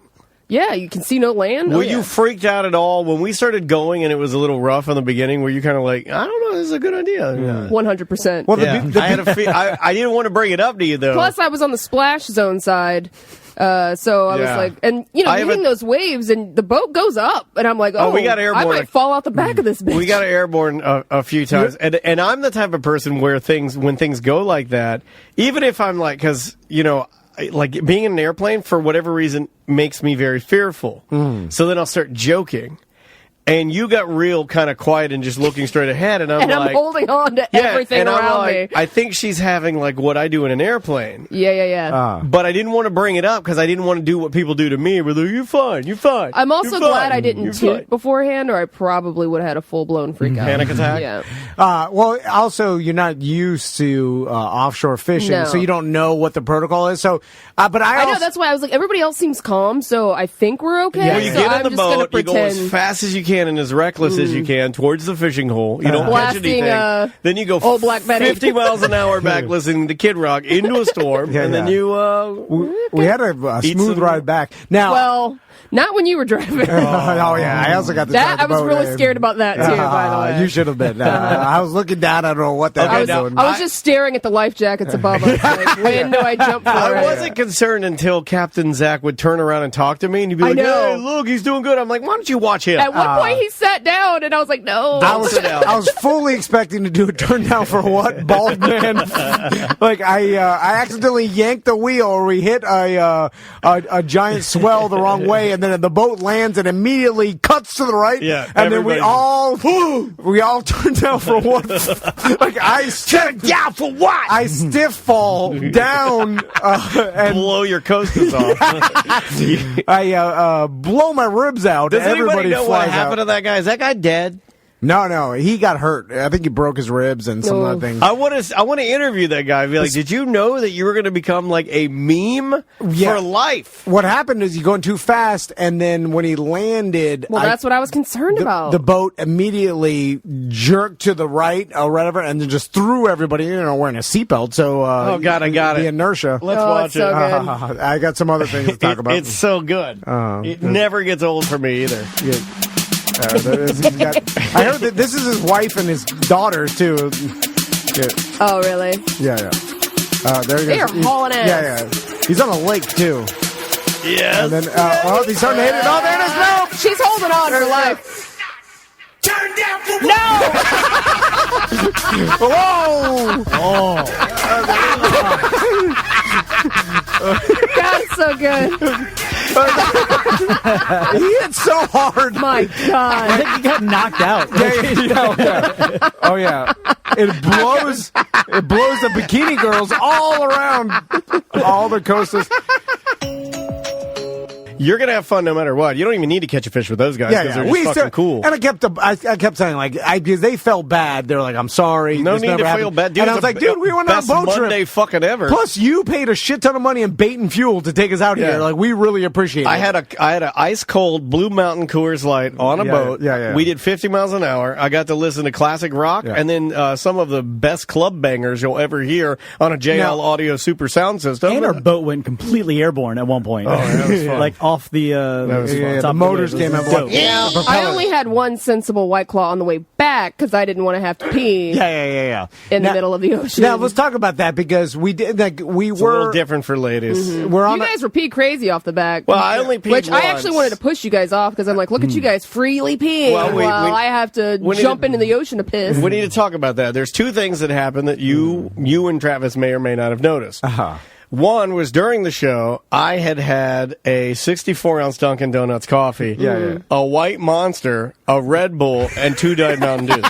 Yeah, you can see no land. Were you freaked out at all when we started going and it was a little rough in the beginning? Were you kind of like, I don't know, this is a good idea? 100%. Well, I didn't want to bring it up to you though. Plus, I was on the splash zone side. So I was like, and hitting those waves, and the boat goes up, and I'm like, we got airborne. I might fall out the back of this bitch. We got airborne a few times, and I'm the type of person where when things go like that, even if I'm like, because like being in an airplane for whatever reason makes me very fearful. So then I'll start joking. And you got real kind of quiet and just looking straight ahead, and I'm holding on to everything around me. I think she's having like what I do in an airplane. Yeah. But I didn't want to bring it up because I didn't want to do what people do to me. We're like, you're fine. I'm also glad I didn't toot beforehand, or I probably would have had a full-blown freak out. Panic attack? Yeah. Well, also, you're not used to offshore fishing, so you don't know what the protocol is. So, but I know, that's why I was like, everybody else seems calm, so I think we're okay. Yeah. Well, you so get I'm in the just boat, you go pretend. as fast as you can and as reckless as you can towards the fishing hole. You don't catch anything. Then you go Old Black Betty. 50 miles an hour back listening to Kid Rock into a storm, and then you... we had a smooth ride back. Now, well... Not when you were driving. I also got the I was really scared about that, too, by the way. You should have been. I was looking down. I don't know what that was doing. I was just staring at the life jackets above us. Like, when do I jump for it? I wasn't concerned until Captain Zach would turn around and talk to me, and he'd be like, hey, look, he's doing good. I'm like, why don't you watch him? At one point, he sat down, and I was like, no. I was fully expecting to do a turn down for what? Bald man. Like, I accidentally yanked the wheel, or we hit a giant swell the wrong way, and then the boat lands and immediately cuts to the right. Yeah, and then we all turn down for what? Like I turn down for what? I stiff fall down and blow your coasters off. I blow my ribs out. Does everybody anybody know what happened to that guy? Is that guy dead? No, he got hurt. I think he broke his ribs and some other things. I want to interview that guy. Be like, did you know that you were going to become like a meme for life? What happened is he going too fast, and then when he landed, that's what I was concerned about. The boat immediately jerked to the right or whatever, and then just threw everybody. Wearing a seatbelt. So, I got it. The inertia. Let's watch it. So good. I got some other things to talk about. It's so good. It never gets old for me either. Yeah. I heard that this is his wife and his daughters too. Yeah. Oh, really? Yeah. There he they goes. Are hauling ass. Yeah. He's on a lake too. Yeah. And then, he's starting to hit it. Oh, there it is. No, she's holding on for life. Turn down for Whoa! God, it's so good. He hit so hard. My God. I think he got knocked out. Yeah. Oh yeah, it blows the bikini girls all around all the coasters. You're gonna have fun no matter what. You don't even need to catch a fish with those guys because they're just fucking cool. And I kept saying because they felt bad. They're like, I'm sorry. No need to feel bad. Dude, and I was like, dude, we went on a boat trip. Monday fucking ever. Plus, you paid a shit ton of money in bait and fuel to take us out here. Like, we really appreciate it. I had an ice cold Blue Mountain Coors Light on a boat. Yeah. We did 50 miles an hour. I got to listen to classic rock and then some of the best club bangers you'll ever hear on a JL Audio Super Sound System. And our boat went completely airborne at one point. Oh, that was fun. Like off the. The motors came up. Yeah, I only had one sensible White Claw on the way back because I didn't want to have to pee. Yeah. In the middle of the ocean. Now let's talk about that because we did. Like, we it's were a little different for ladies. You guys were pee crazy off the back. Well, I only peed Which once. I actually wanted to push you guys off because I'm like, look at you guys freely peeing while I have to jump into the ocean to piss. We need to talk about that. There's two things that happened that you and Travis may or may not have noticed. One was during the show, I had a 64-ounce Dunkin' Donuts coffee, a White Monster, a Red Bull, and 2 Diet Mountain Dews.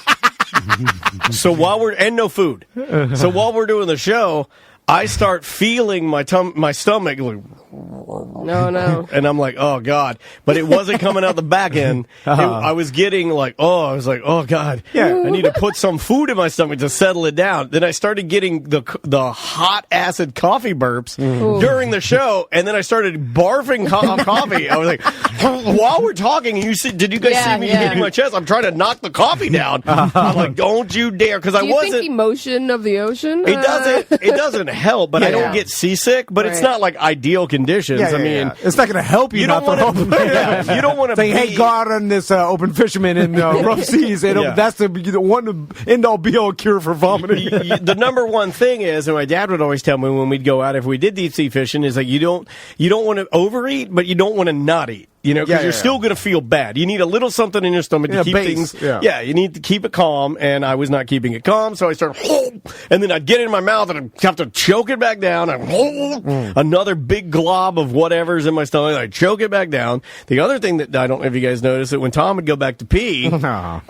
And no food. So while we're doing the show, I start feeling my stomach like, no, and I'm like, oh God, but it wasn't coming out the back end. I was getting like, oh God, I need to put some food in my stomach to settle it down. Then I started getting the hot acid coffee burps during the show, and then I started barfing coffee. I was like, while we're talking, did you guys see me hitting my chest? I'm trying to knock the coffee down. I'm like, don't you dare, because I wasn't. Do you think the motion of the ocean? It doesn't help, but I don't get seasick. But it's not like ideal conditions. I mean, it's not going to help you. You don't want to. You don't want to say, "Hey, go out on this open fisherman in rough seas." That's the one end all be all cure for vomiting. The number one thing is, and my dad would always tell me when we'd go out if we did deep sea fishing, is like you don't want to overeat, but you don't want to not eat. You know, because you're still going to feel bad. You need a little something in your stomach to keep things. Yeah, you need to keep it calm, and I was not keeping it calm, so I started, and then I'd get it in my mouth, and I'd have to choke it back down, and another big glob of whatever's in my stomach, I'd choke it back down. The other thing that I don't know if you guys noticed, that when Tom would go back to pee, long time.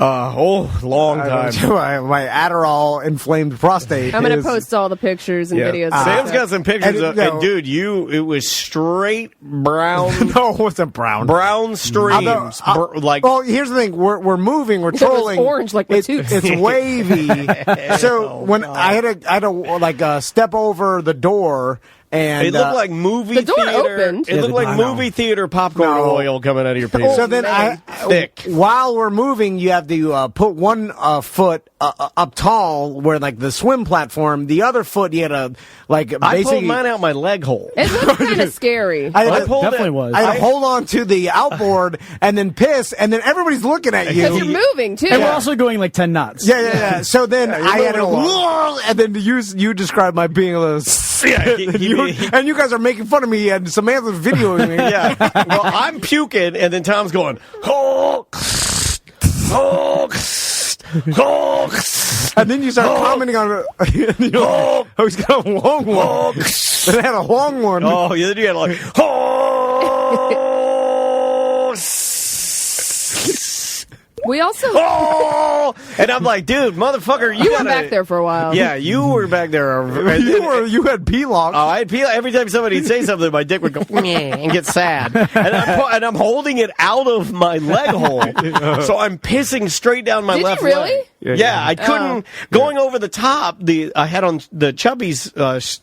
My Adderall inflamed prostate. I'm going to post all the pictures and videos. Sam's got some pictures, and dude, it was straight brown. No, it wasn't brown. Brown streams. Well, here's the thing: we're moving, we're trolling. Orange like my tooth. It's wavy. So when I had to step over the door. And it looked like movie the door theater. Opened. It looked like movie theater popcorn oil coming out of your penis. So then thick. While we're moving, you have to put one foot up tall, where like the swim platform. The other foot, you had to basically. I pulled mine out my leg hole. It looked kind of scary. I had to hold on to the outboard and then piss, and then everybody's looking at you. Because you're moving too. And we're also going like 10 knots. Yeah. So then I had to, and then you described my being a little. And you guys are making fun of me, and Samantha's videoing me. Yeah. Well, I'm puking, and then Tom's going, and then you start commenting on it. He's got a long one. And I had a long one. Oh, yeah, then you had like, We also. And I'm like, dude, motherfucker, you were back there for a while. Yeah, you were back there. You had pee-lock. Oh, I had pee-lock. Every time somebody'd say something, my dick would go and get sad. And I'm holding it out of my leg hole. So I'm pissing straight down my left leg. Really? Yeah, I couldn't. Going over the top, I had on the chubbies,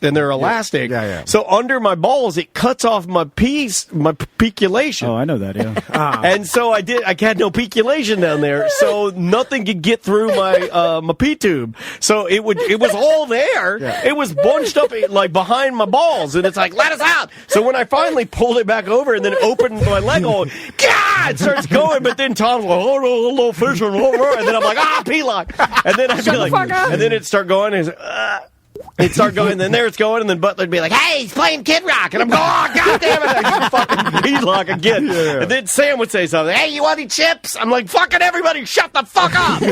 and they're elastic. Yeah. So under my balls, it cuts off my peculation. Oh, I know that, yeah. And so I had no peculation down there, so nothing could get through my my pee tube. So it was all there. Yeah. It was bunched up like behind my balls, and it's like, let us out. So when I finally pulled it back over and then opened my leg hole, God, it starts going. But then Tom's like, oh, no, little fishing, and then I'm like, pee lock, and then I'd be like, and then it'd start going, and He'd start going, and then there it's going, and then Butler'd be like, hey, he's playing Kid Rock. And I'm going, oh, God damn it. I fucking beadlock again. Yeah. And then Sam would say something, hey, you want any chips? I'm like, fucking everybody, shut the fuck up.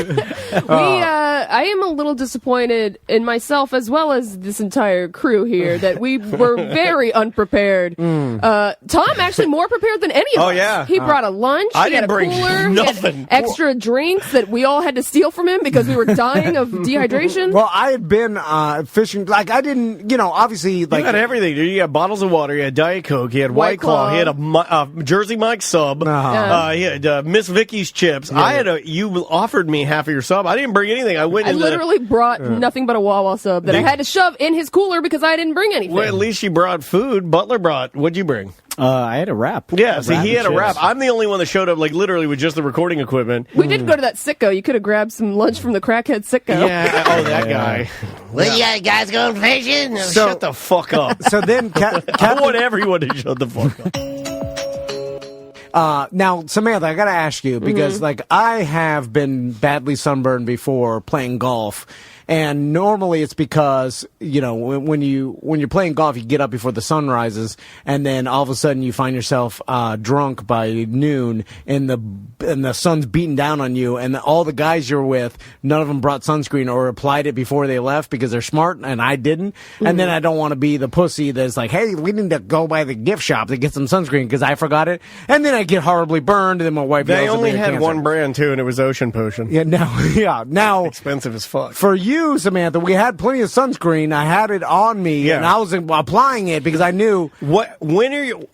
I am a little disappointed in myself as well as this entire crew here that we were very unprepared. Tom actually more prepared than any of us. Oh, yeah. He brought a lunch. I he didn't had a bring cooler. nothing. He had extra drinks that we all had to steal from him because we were dying of dehydration. Well, I had been fishing. Like, I didn't, obviously, like. You had everything, dude. You had bottles of water. You had Diet Coke. You had White Claw. He had a Jersey Mike sub. He had Miss Vicky's chips. Yeah. You offered me half of your sub. I didn't bring anything. I literally brought nothing but a Wawa sub that I had to shove in his cooler because I didn't bring anything. Well, at least you brought food. Butler brought. What'd you bring? I had a wrap. Yeah, he had a wrap. I'm the only one that showed up, like, literally with just the recording equipment. We did go to that Sitco. You could have grabbed some lunch from the crackhead Sitco. Yeah, that guy. Well, yeah, guys going fishing? So, shut the fuck up. So then, I want everyone to shut the fuck up. Now, Samantha, I got to ask you, because, like, I have been badly sunburned before playing golf. And normally it's because, when you're playing golf, you get up before the sun rises, and then all of a sudden you find yourself drunk by noon, and the sun's beating down on you, and all the guys you're with, none of them brought sunscreen or applied it before they left because they're smart, and I didn't. And then I don't want to be the pussy that's like, hey, we need to go by the gift shop to get some sunscreen because I forgot it. And then I get horribly burned, and then my wife They yells only at me had cancer. one brand, too, and it was Ocean Potion. Yeah, now expensive as fuck. For you, Samantha, we had plenty of sunscreen. I had it on me, and I was applying it because I knew. When are you?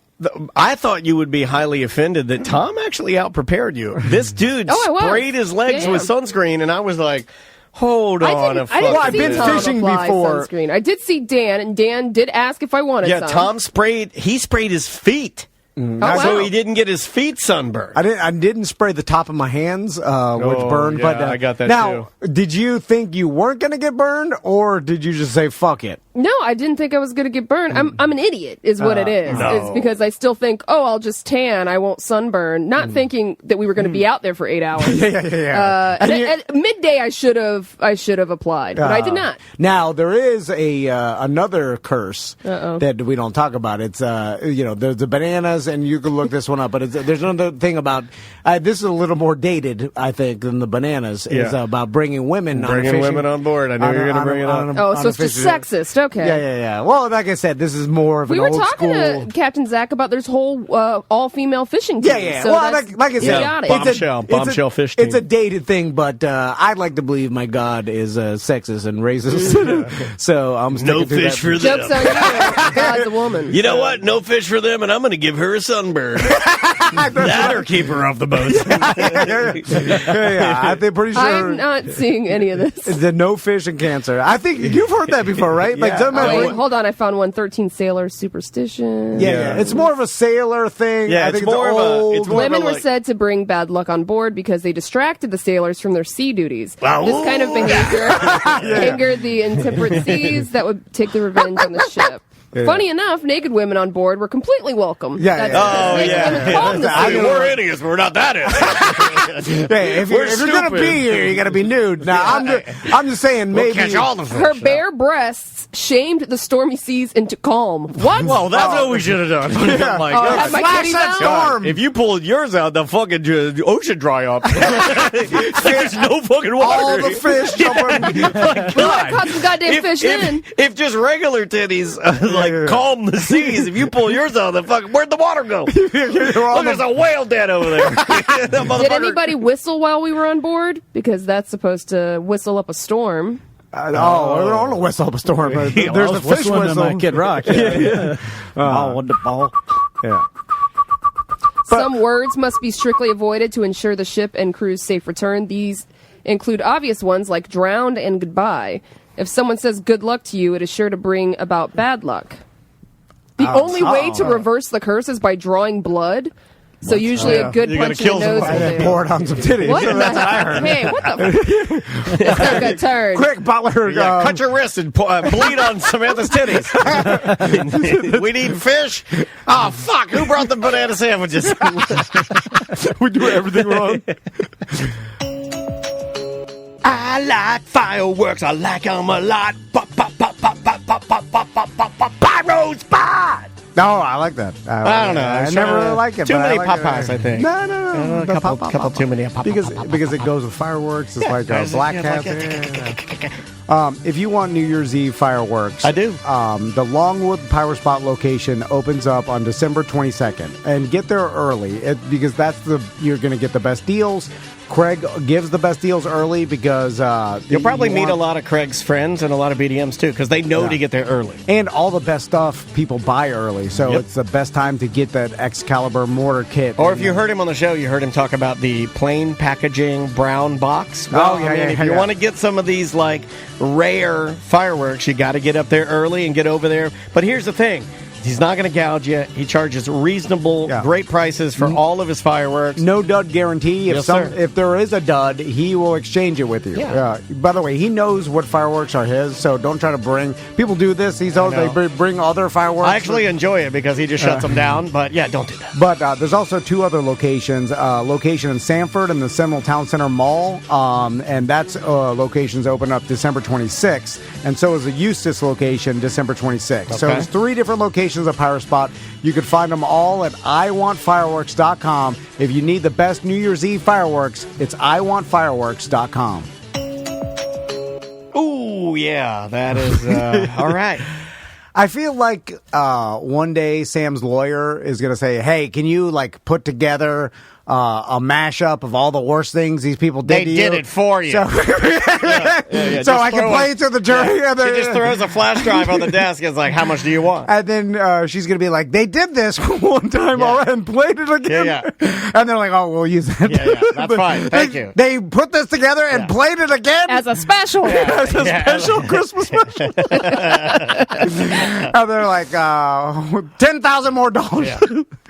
I thought you would be highly offended that Tom actually out-prepared you. This dude sprayed his legs with sunscreen, and I was like, hold on a fucking I've been fishing before. Sunscreen. I did see Dan, and Dan did ask if I wanted some. Tom sprayed his feet. So he didn't get his feet sunburned. I didn't spray the top of my hands, which burned. Yeah, but I got that now, did you think you weren't going to get burned, or did you just say fuck it? No, I didn't think I was going to get burned. I'm an idiot, is what it is. No. It's because I still think, I'll just tan, I won't sunburn. Not thinking that we were going to be out there for 8 hours. Yeah. At midday, I should have applied, but I did not. Now there is another curse that we don't talk about. It's there's the bananas, and you can look this one up. But there's another thing about this is a little more dated, I think, than the bananas. Is about bringing women on board. I knew you were going to bring it up. So it's just sexist. Okay. Yeah. Well, like I said, this is more of an old school. We were talking to Captain Zach about this whole all-female fishing team. Yeah. So well, like I said, bombshell fish team. It's a dated thing, but I'd like to believe my God is sexist and racist. So I'm no fish for them. Jokes on you. God's a woman. You know what? No fish for them, and I'm going to give her a sunburn. That or keep her off the boat. I'm pretty sure. I'm not seeing any of this. The no fish and cancer. I think you've heard that before, right? Like, hold on, I found one. 13 sailors superstition. Yeah, it's more of a sailor thing. Yeah, I think it's more of a. Women were said to bring bad luck on board because they distracted the sailors from their sea duties. Wow. This kind of behavior angered the intemperate seas that would take the revenge on the ship. Funny enough, naked women on board were completely welcome. Women calmed the sea. We're idiots, but we're not that idiots. If you're going to be here, you got to be nude. Now, I'm just saying, maybe catch all the fish. Her bare breasts shamed the stormy seas into calm. What? Well, that's what we should have done. Flash that storm. If you pulled yours out, the fucking ocean dry up. There's no fucking water. All the fish jumping. We would have caught some goddamn fish in. If just regular titties calm the seas, if you pull yours out, the fuck, where'd the water go? Look, there's a whale dead over there. Did anybody whistle while we were on board? Because that's supposed to whistle up a storm. I don't know whistle up a storm. There's the fish whistle. Kid Rock. Yeah. What the ball? Yeah. Some words must be strictly avoided to ensure the ship and crew's safe return. These include obvious ones like drowned and goodbye. If someone says good luck to you, it is sure to bring about bad luck. The only way to reverse the curse is by drawing blood. So usually a good punch in the nose will do. Pour it on some titties. What? That's what I heard. Hey, what the fuck? This guy got tired. Quick, Butler. Cut your wrist and bleed on Samantha's titties. We need fish. Oh, fuck. Who brought the banana sandwiches? We do everything wrong. I like fireworks. I like them a lot. Pop, pop, Pyro spot. No, I like that. I don't know. I never really like it. Too many like Popeyes, I think. No. A couple too many. Because it goes with fireworks. It's like a black cat. If you want New Year's Eve fireworks, I do. The Longwood Pyro Spot location opens up on December 22nd, and get there early because you're going to get the best deals. Craig gives the best deals early because you'll probably meet a lot of Craig's friends and a lot of BDMs too because they know to get there early. And all the best stuff people buy early, so it's the best time to get that Excalibur mortar kit. Or if you heard him on the show, you heard him talk about the plain packaging brown box. Well, if you want to get some of these like rare fireworks, you got to get up there early and get over there. But here's the thing. He's not going to gouge you. He charges reasonable, great prices for all of his fireworks. No dud guarantee. If there is a dud, he will exchange it with you. Yeah. By the way, he knows what fireworks are his, so don't try to bring... People do this. They bring other fireworks. I actually enjoy it because he just shuts them down, but yeah, don't do that. But there's also two other locations. Location in Sanford in the Seminole Town Center Mall, and that's locations open up December 26th, and so is the Eustis location December 26th. Okay. So there's 3 different locations of Pyro Spot. You can find them all at iwantfireworks.com. If you need the best New Year's Eve fireworks, it's iwantfireworks.com. Ooh, yeah, that is all right. I feel like one day Sam's lawyer is going to say, hey, can you like put together a mashup of all the worst things these people did to you? They did it for you. So, so I can play it to the jury. Yeah. He just throws a flash drive on the desk. It's like, how much do you want? And then she's going to be like, they did this one time already and played it again. Yeah. And they're like, oh, we'll use that. Yeah, that's fine. Thank you. They put this together and played it again? As a special. As a special Christmas special. And they're like, $10,000 more dollars. Yeah.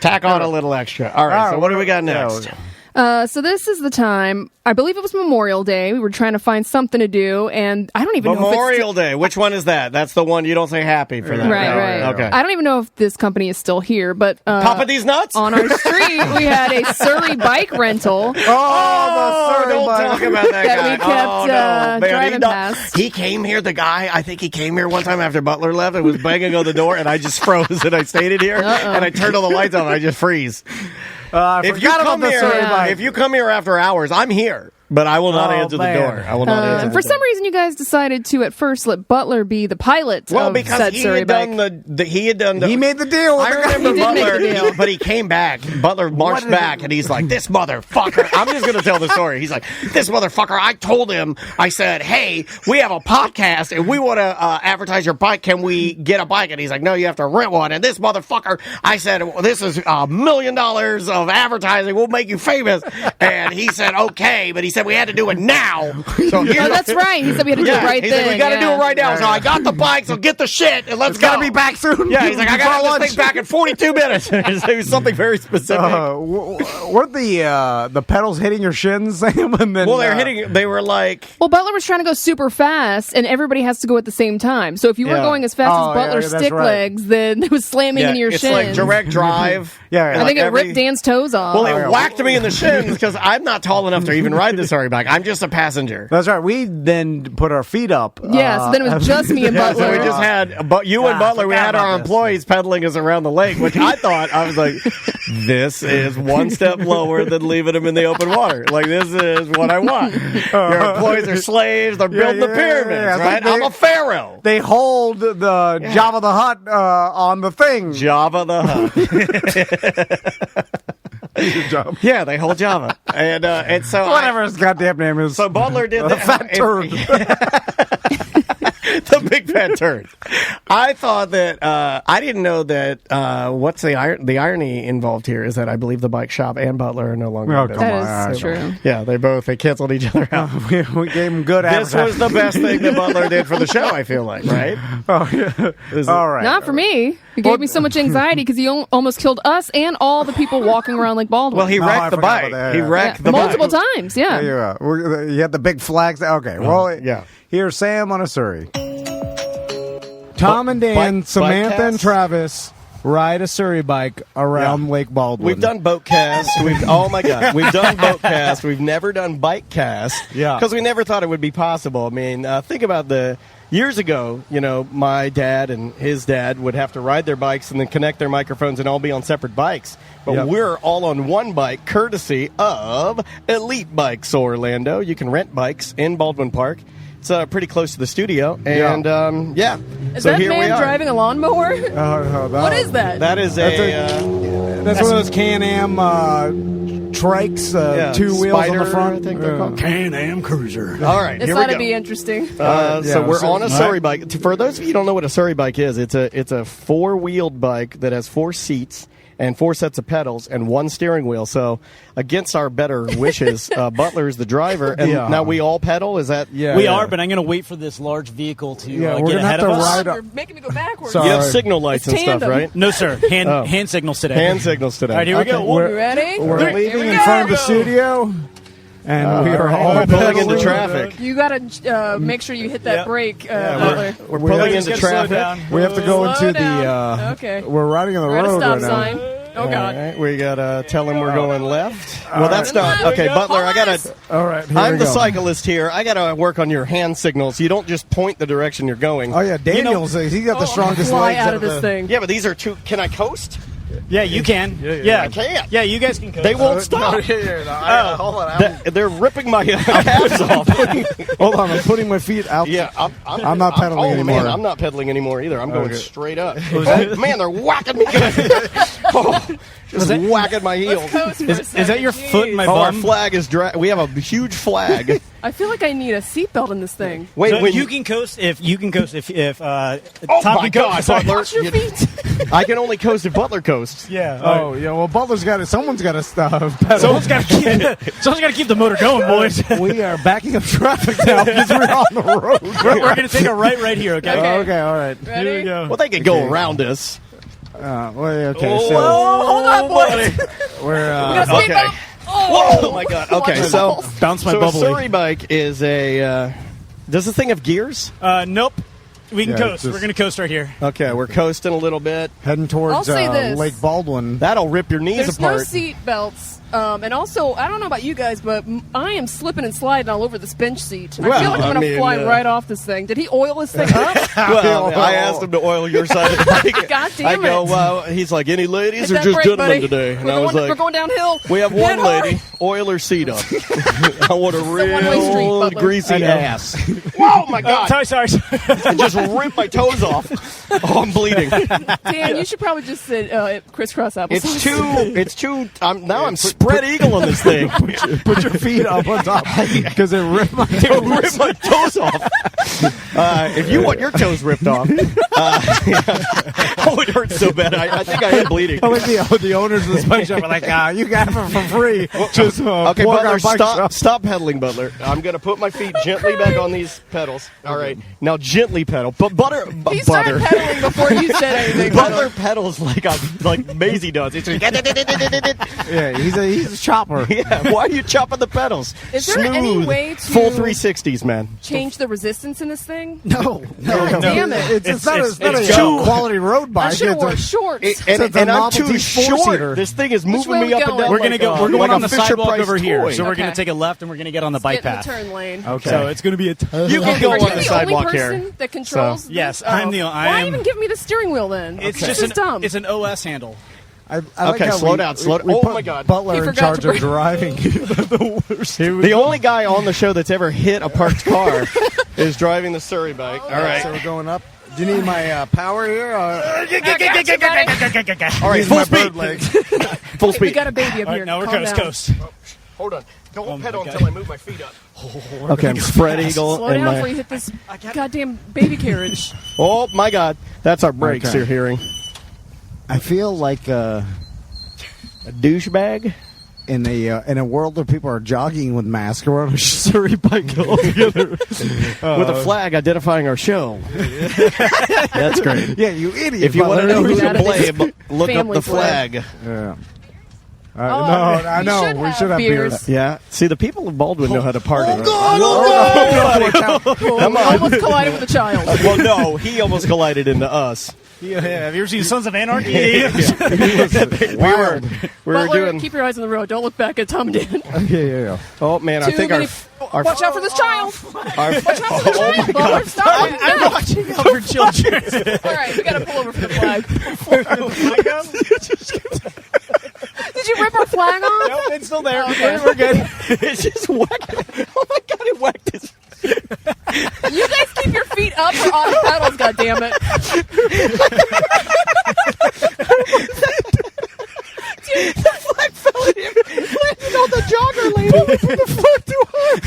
Tack on a little extra. All right, so what do we got next? So this is the time. I believe it was Memorial Day. We were trying to find something to do, and I don't even know if Memorial Day. Which one is that? That's the one you don't say happy for that. Right. Okay. I don't even know if this company is still here, but Papa these nuts? On our street, we had a Surrey bike rental. The Surrey don't bike. talk about that guy. We kept driving past. He came here, the guy, I think he came here one time after Butler left and was banging on the door, and I just froze, and I stayed in here, and I turned all the lights on, and I just freeze. If you come here after hours, I'm here. But I will not answer the door. I will not answer the door. For some reason, you guys decided to at first let Butler be the pilot. Well, because he had done he made the deal. I remember Butler, make the deal. but he came back. Butler marched back, and he's like, "This motherfucker." I'm just going to tell the story. He's like, "This motherfucker." I told him, I said, "Hey, we have a podcast, and we want to advertise your bike. Can we get a bike?" And he's like, "No, you have to rent one." And this motherfucker, I said, well, "This is $1 million of advertising. We'll make you famous." And he said, "Okay," but he said we had to do it now. So that's right. He said we had to do it right then. He then. said we got to do it right now. So I got the bike. So get the shit and let's go. Gotta be back soon. Yeah, he's like, I got this thing back in 42 minutes. It was something very specific. Weren't the pedals hitting your shins, Sam? And then, they're hitting. They were like. Well, Butler was trying to go super fast, and everybody has to go at the same time. So if you were going as fast as Butler's stick legs, then it was slamming into your shins. It's like direct drive. I think it ripped Dan's toes off. Well, it whacked me in the shins because I'm not tall enough to even ride the Suri bike. I'm just a passenger. That's right. We then put our feet up. Yeah, so then it was just me and Butler. So we just had you and Butler. We had our employees pedaling us around the lake, which I was like, this is one step lower than leaving them in the open water. Like, this is what I want. Your employees are slaves. They're building the pyramids, right? I'm a pharaoh. They hold the Jabba the Hutt on the thing. Jabba the Hutt. Yeah, they hold Java, and so whatever his goddamn name is. So Butler did the fat turd. The big fat turd. I thought that I didn't know that. What's the irony involved here is that I believe the bike shop and Butler are no longer. Oh, come on. That is true. Yeah, they canceled each other out. We gave them good. This was the best thing that Butler did for the show. I feel like, right? Oh yeah. All right. Not for me. He gave me so much anxiety because he almost killed us and all the people walking around Lake Baldwin. Well, he wrecked the bike. He wrecked the multiple bike times. Yeah. You had the big flags. Okay. Well, yeah. Here's Sam on a Suri. Tom and Dan, Samantha and Travis ride a Suri bike around Lake Baldwin. We've done boat cast. Oh my God, we've done boat cast. We've never done bike cast. Yeah, because we never thought it would be possible. I mean, think about years ago. My dad and his dad would have to ride their bikes and then connect their microphones and all be on separate bikes. But we're all on one bike, courtesy of Elite Bikes Orlando. You can rent bikes in Baldwin Park. It's pretty close to the studio, and Is so that here we man are. driving a lawnmower? What is that? That is that's one of those Can-Am trikes, 2 wheels Spider, on the front. I think they're called. Can-Am Cruiser. All right, This here we ought to go. be interesting. So we're on a Suri bike. For those of you who don't know what a Suri bike is, it's a 4-wheeled bike that has 4 seats and 4 sets of pedals and 1 steering wheel. So against our better wishes, Butler's the driver, and now we all pedal. Is that? Yeah, we are, but I'm going to wait for this large vehicle to we're get gonna ahead have of to us. ride You're making me go backwards. Sorry. You have signal lights It's and stuff, tandem. right? No, sir. Hand signals today. Hand signals today. All right, here we go. We're- You ready? We're Here leaving we in go. front of the studio, and we are all We're pulling into pedaling. traffic. You got to make sure you hit that Yep. brake, Butler. We're pulling just into gotta slow traffic. down. We have to go Slow into down. the. Okay. We're riding on the We're at a road stop right now. sign. Oh, God. All right, we gotta tell him we're going left. Well, that's not okay, Butler. I gotta. All right, here I'm we the go. cyclist here. I gotta work on your hand signals. You don't just point the direction you're going. Oh yeah, Daniel's he got the strongest Fly legs out of this thing. Yeah, but these are 2. Can I coast? Yeah, you can. Yeah, I can't. Yeah, you guys can. They won't stop. Hold on, They're ripping my calves off. hold on. I'm putting my feet out. Yeah, I'm not pedaling anymore. Man, I'm not pedaling anymore either. I'm going straight up. Man, they're whacking me good. Just whacking my heels. Is that your foot in my Our bum? flag is we have a huge flag. I feel like I need a seatbelt in this thing. Wait, So when you can coast if Oh Tom my can go- God, sorry. Butler! Watch your feet. I can only coast if Butler coasts. Yeah. Oh yeah. Well, Butler's got it. Someone's got to pedal. Someone's got to keep the motor going, boys. We are backing up traffic now because we're on the road. We're going to take a right here, okay? Okay, all right. Ready? Here we go. Well, they could go around us. Okay, so Hold on, boys. we're Speed okay. bump. Oh my God! Okay, Watch so yourself. Bounce my so a bubbly. Suri bike is a. Does this thing have gears? Nope. We can Yeah, coast. it's just- We're going to coast right here. Okay, we're coasting a little bit. heading I'll towards say this. Lake Baldwin. That'll rip your knees There's apart. no seat belts. And also, I don't know about you guys, but I am slipping and sliding all over this bench seat. I Well, feel like I'm I going to mean, fly right off this thing. Did he oil this thing up? Well, I asked him to oil your side of the bike. God damn I go, it. well, he's like, any ladies Hit or that just brake, gentlemen buddy. today? And we're I was going, we're like, going downhill. we have Hit one hard. lady, oil her seat up. I want a one-way street, real Butler. greasy I know. ass. Whoa, my God. Sorry. And just rip my toes off. Oh, I'm bleeding. Dan, you should probably just sit crisscross applesauce. It's too, I'm spread eagle on this thing. Put your feet up on top because it ripped my It rip my toes off. If you want your toes ripped off, oh, it hurts so bad. I think I am bleeding. I like the owners of this bike shop are like, you got it for free. Just Okay, plug Butler, our bike shop. stop pedaling, Butler. I'm going to put my feet gently back on these pedals. All right, now gently pedal. But He started pedaling before you said anything. Butler pedals like Maisie does. It's like, Yeah, he's a chopper. yeah. Why are you chopping the pedals? Is there any Smooth, way to full 360s, man? change the resistance in this thing? No, God damn it. It's not a too- quality road I bike. should have It's worn a- shorts. And it's a I'm Model too T short. four-seater. This thing is moving way me we up and going? down. We're going to go. We're going like on a the sidewalk Fisher-Price over here. toy. So we're going Okay. to take a left and we're going to get on the bike Get in the path. turn lane. Okay. So it's going to be a. You can go Are on you the the sidewalk only here. person that controls Yes, this? I'm the- Why I'm- even give me the steering wheel then? It's This just is dumb. It's an OS handle. I like Okay, how slow we- down, slow we down. Oh, put my God. Butler He in forgot charge to of bring- driving. The only guy on the show that's ever hit a parked car is driving the Suri bike. All right. So we're going up. Do you need my power here? All right, Use full my speed. bird legs. Full We speed. got a baby up All here. right, now we're Calm coast. down. Hold on. Don't pedal God. until I move my feet up. Okay, I'm spread eagle. Slow and down my- before you hit this goddamn baby carriage. Oh, my God. That's our brakes Okay. you're hearing. I feel like A douchebag? in a world where people are jogging with masks, we're on a Suri bike all together. With a flag identifying our show. That's great. Yeah, you idiot. If you want to know who Butler. to blame, look up Family the flag. Yeah. Oh, No, I we know. should We have should have beers. beers. Yeah. See, the people of Baldwin know how to party. Oh, Come on. almost collided with a child. Well, no, he almost collided into us. Yeah, have you ever seen Sons of Anarchy? we were Butler, doing. keep your eyes on the road. Don't look back at Tom and Dan. Yeah. Oh man, I think our Watch out for this child. our Watch out for the child, Butler. Stop. I'm No. watching out for children. All right, we got to pull over for the flag. Did you rip our flag off? Nope, it's still there. Okay. We're good. it's just whacked. Oh my god, it whacked his. You guys keep your feet up or on the pedals, goddammit. Dude, the flag fell at him. Landed on the jogger lady. The flag too high.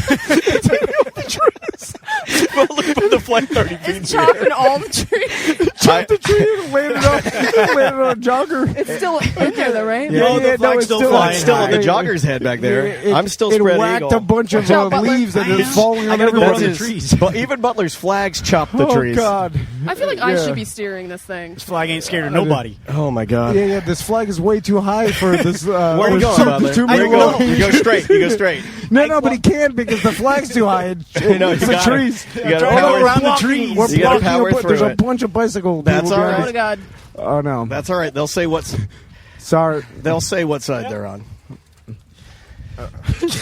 Well, look at the flag 30 feet. It's chopping all the trees. Chopped the tree and landed on a jogger. It's still in there, though, right? No, the flag's still flying. It's still on the high. jogger's head back there. I'm still it spread whacked eagle. a bunch of Watch out, Butler. leaves and it's falling on gotta go everybody. around the trees. But even Butler's flags chop the Oh trees. God! I feel like I should be steering this thing. This flag ain't scared of nobody. Oh my god. Yeah. This flag is way too high for this. Where are you there's going, Butler? too Where many you going? leaves. You go straight. You go straight. No, but he can't because the flag's too high. It's the trees. You got to Try to go power around the Blocking- trees. We're You gotta blocking power There's through a it. bunch of bicycle. That's people all behind Oh, right. God. Oh no! That's all right. They'll say Sorry. They'll say what side they're on.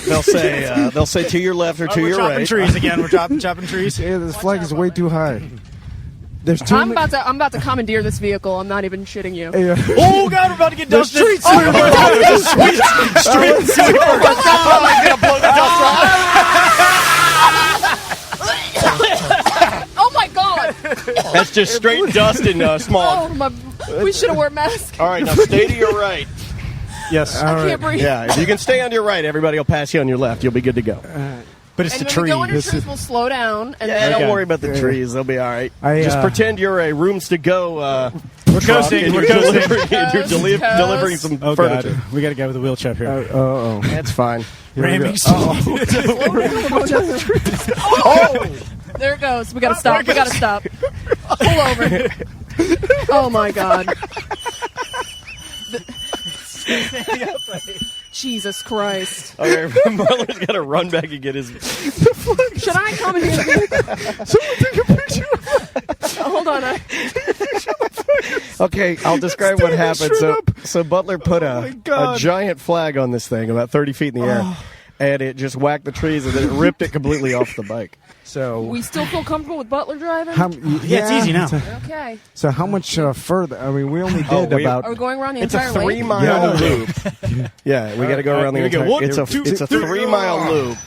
They'll say to your left or to We're your chopping right. trees again. We're chopping trees. Yeah, this flag is way too high. There's too I'm many. about to commandeer this vehicle. I'm not even shitting you. Yeah. Oh God, we're about to get The dusted. streets. Oh my God! That's just straight dust and smog. Oh my! We should have worn masks. All right, now stay to your right. Yes, I can't breathe. Yeah, if you can stay on your right, everybody will pass you on your left. You'll be good to go. but it's And the when tree. we go under trees, we'll slow down. And Yeah, then don't worry about the trees. They'll be all right. Just I pretend you're a rooms to go. We're coasting. And We're you're coasting. delivering, Coast. delivering some Oh furniture. God, we got to go with the wheelchair here. Oh. That's fine. Ramming. Oh! There it goes. We gotta stop. We gotta stop. Pull over. Oh my God. Jesus Christ. Okay, Marlon's got to run back and get his. Should I come in here? Someone take a picture. Hold on. Okay, I'll describe what happened. So Butler put a giant flag on this thing about 30 feet in the air, and it just whacked the trees, and then it ripped it completely off the bike. So We still feel comfortable with Butler driving? Yeah, it's easy now. Okay. So how much further? I mean, we only did about. Are we going around the it's a entire lake? 3-mile loop. Yeah, we got to go around the Here we go. entire. One, It's a two, it's a three. 3-mile loop.